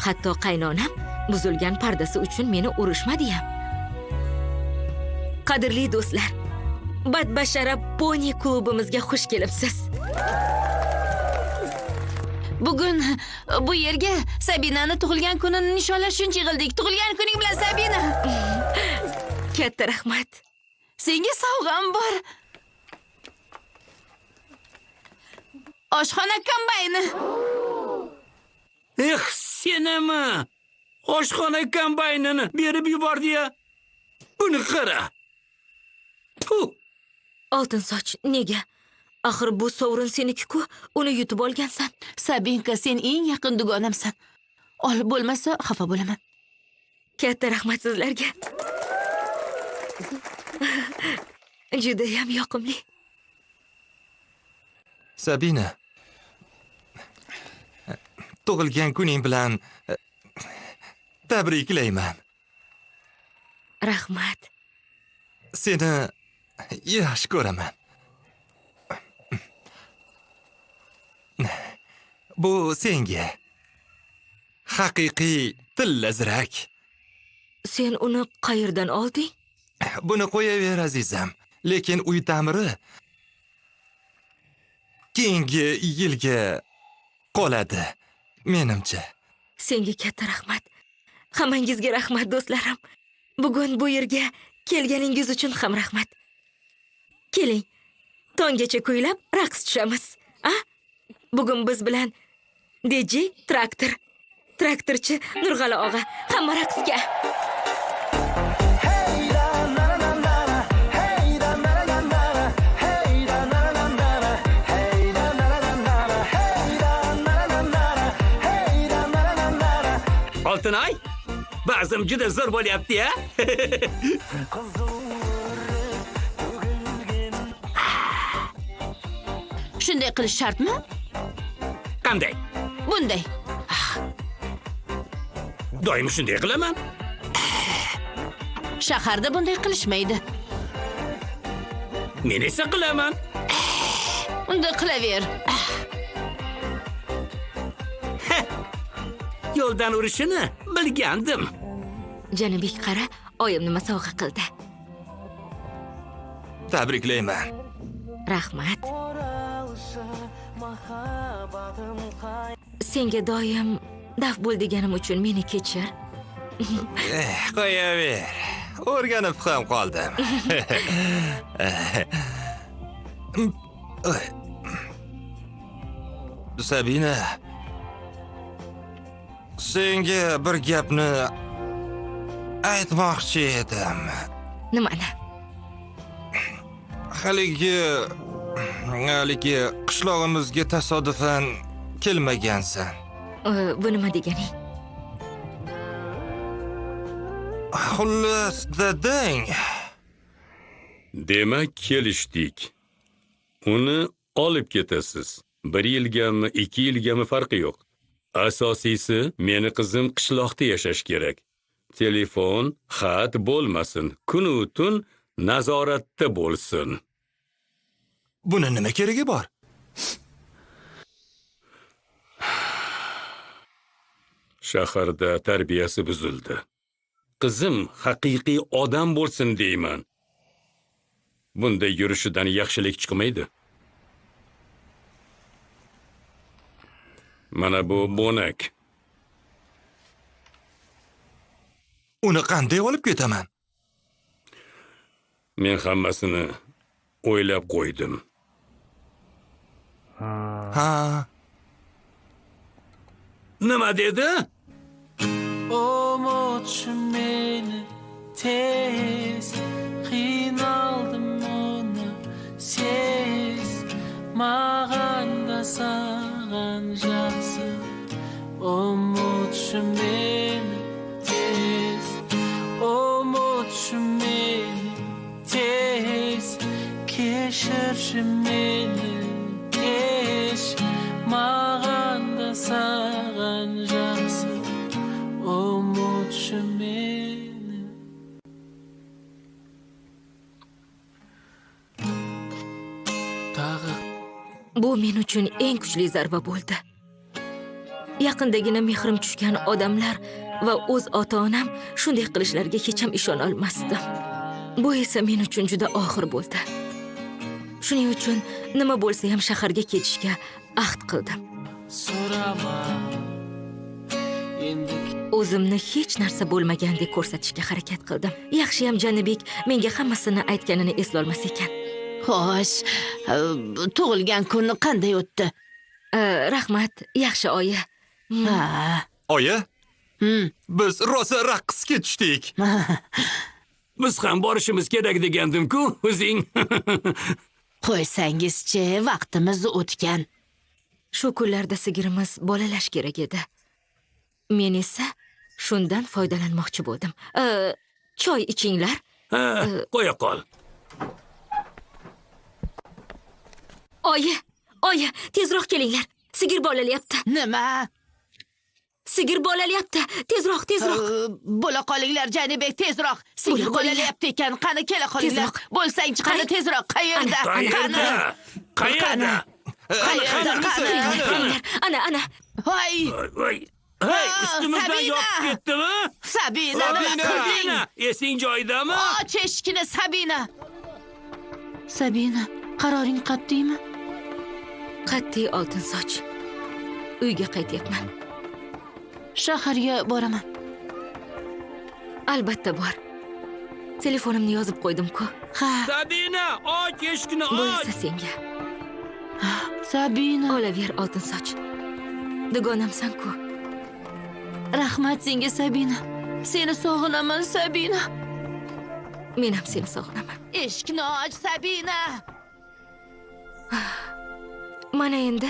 Hatto qaynonam buzilgan pardasi uchun meni urishmadi ham. Qadrli do'stlar, Badbashara poni klubimizga xush kelibsiz. Bugun bu yerga Sabinani tug'ilgan kunini nishonlash uchun yig'ildik. Tug'ilgan kuning bilan Sabina. Katta rahmat. Senga sovg'am bor. Oshxona kombayni. Senimi? Oshxona kombaynini berib yubordi-ya. Buni qara. Oltin soch, nega? Axir bu sovrin seniki-ku, uni yutib olgansan. Sabinka, sen eng yaqin dugonamsan. Olib bo'lmasa, xafa bo'laman. Katta rahmat sizlarga. Juda ham yoqimli. Sabina, tug'ilgan kuning bilan tabriklayman. Rahmat. Seni yaxshi ko'raman. Bu senga. Haqiqiy tillazrak. Sen uni qayerdan olding? Buni qo'yaver azizam. Lekin uy ta'miri keyingi yilga qoladi, menimcha. Senga katta rahmat. Hammangizga rahmat do'stlarim. Bugun bu yerga kelganingiz uchun ham rahmat. Keling, tonggacha kuylab raqs tushamiz. Bugun biz bilan DJ Traktorchi Nurg'ali og'a, hamma raqsga. Oltinay, ba'zim juda zo'r bo'lyapti-ya. Shunday qilish shartmi? Qanday? Bunday. Doim shunday qilaman. Shaharda bunday qilishmaydi. Men esa qilaman. Unda qilaver. yo'ldan urishini bilgandim. Janibek qara, oyim nima sovg'a qildi. Tabriklayman. Rahmat. Senga doim daf bo'l deganim uchun meni kechir. Qo'yaver. O'rganib ham qoldim. Sabina, senga bir gapni aytmoqchi edim. Nimani? Haligi qishlog'imizga tasodifan kelmagansan. Bu nima deganing? Xullas, dadang. Demak, kelishdik. Uni olib ketasiz. 1 yilgami, 2 yilgami farqi yo'q. Asosiysi, meni qizim qishloqda yashash kerak. Telefon, xat bo'lmasin. Kun u tun nazoratda bo'lsin. Buni nima keragi bor? Shaharda tarbiyasi buzildi. Qizim haqiqiy odam bo'lsin deyman. Bunday yurishidan yaxshilik chiqmaydi. Mana bu bonak. Uni qanday olib ketaman? Men hammasini o'ylab qo'ydim. Ha. Nima dedi? Umut'cum beni tez Qiyinaldım onu siz Mağan da sağan жақсы Umut'cum beni tez Umut'cum beni tez Keşircim beni keş Mağan da sağan жақсы Umut'cum beni Tag'ı Bu men uchun eng kuchli zarba bo'ldi. Yaqindagina mehrim tushgan odamlar va o'z ota-onam shunday qilishlariga hech ham ishona olmasdim. Bu esa men uchun juda og'ir bo'ldi. Shuning uchun nima bo'lsa ham shaharga ketishga ahd qildim. So'rama endi O'zimni hech narsa bo'lmagandek ko'rsatishga harakat qildim. Yaxshiyam Janibek menga hammasini aytganini eslolmas ekan. Xo'sh, tug'ilgan kuni qanday o'tdi? Rahmat, yaxshi oyi. Ha. Oyi, biz rosa raqsga tushdik. Biz ham borishimiz kerak degandim-ku, o'zing. Qo'ysangizchi, vaqtimiz o'tgan. Shu kunlarda sigirimiz bolalash kerak edi. Men esa shundan foydalanmoqchi bo'ldim. Choy ichinglar. Ha, qo'ya qol. Oyi, tezroq kelinglar. Sigir bolalayapti. Nima? Sigir bolalayapti. Tezroq. Bo'la qolinglar, Janibek, tezroq. Sigir bolalayapti ekan. Qani kela qolinglar. Bo'lsangchi, qani tezroq. Qayerda? Qayerda? Ana. Voy! Hey, ustimizdan yopib ketdimi? Sabina, esing joyidami? Och eshikni, Sabina. Sabina, qaroring qat'iymi? Qat'iy oltin soch. Uyga qaytyapman. Shaharga boraman. Albatta bor. Telefonimni yozib qo'ydim-ku. Ha. Sabina, och eshikni Bu och. esa senga. Sabina. Olaver oltin soch. Dugonamsan-ku. Rahmat senga, Sabina. Seni sog'inaman, Sabina. Men ham seni sog'inaman. Eshikni och, Sabina. Mana endi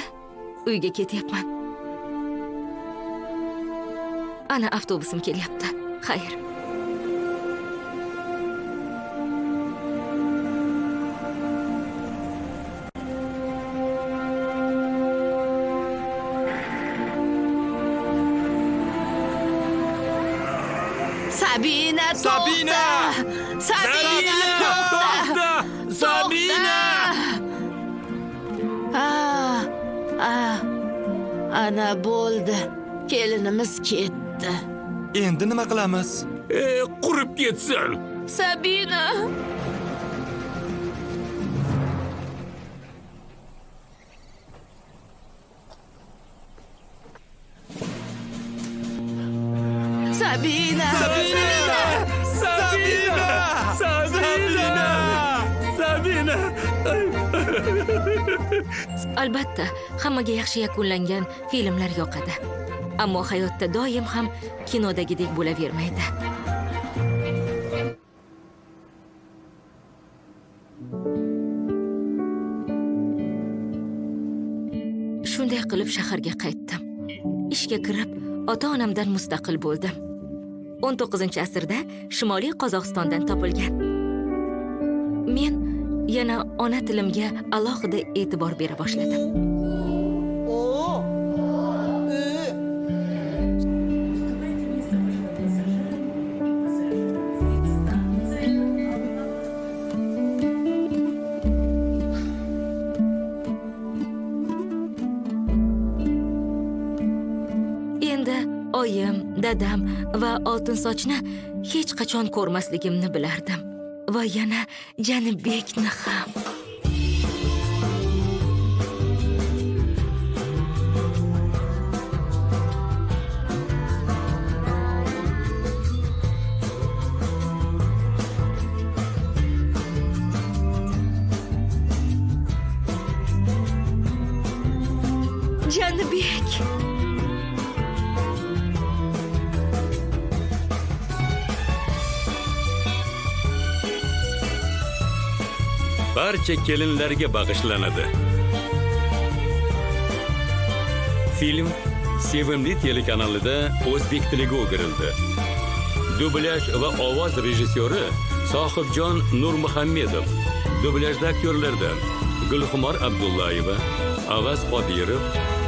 uyga ketyapman. Ana avtobusim kelyapti. Xayr. Sabina, Sabina! to'xta! Sabina! Ana bo'ldi. Kelinimiz ketdi. Endi nima qilamiz? Qurib ketsin. Sabina. Sabina. Albatta, hammaga yaxshi yakunlangan filmlar yoqadi. Ammo hayotda doim ham kinodagidek bo'lavermaydi. Shunday qilib shaharga qaytdim. Ishga kirib, ota-onamdan mustaqil bo'ldim. 19-asrda Shimoliy Qozog'istondan topilgan. Men yana ona tilimga alohida e'tibor bera boshladim. Endi oyim, dadam va Oltinsochni hech qachon ko'rmasligimni bilardim. Va yana Janibekni ham. Janibek. Barcha kelinlarga bag'ishlanadi. Film Sevimli telekanalida o'zbek tiliga o'girildi. Dublyaj va ovoz rejissyori Sohibjon Nurmuhammedov, dublyajda aktyorlardan Gulxumor Abdullayeva, Avaz Qodirov,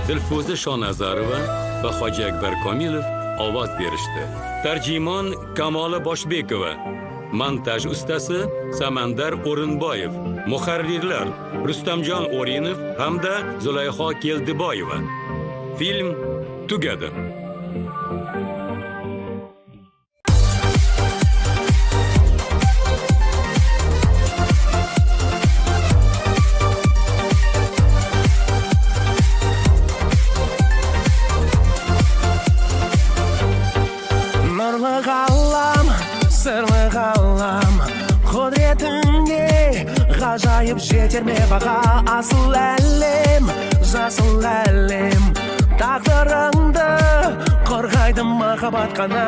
Dilfuza Shonazarova va Hoji Akbar Komilov ovoz berishdi. Tarjimon Kamola Boshbekova, montaj ustasi Samandar O'rinboyev, muharrirlar Rustamjon O'rinov hamda Zulayho Keldiboyeva. Film tugadi. Nurli g'allam, sirli g'allam, qudretingga g'ajoyib yetirme baqa asıl әлем, жасыл әлем. Taqdirimda qorg'aydi muhabbat qana.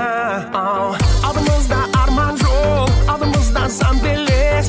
Aldimizda armon yo'q, aldimizda san bilis,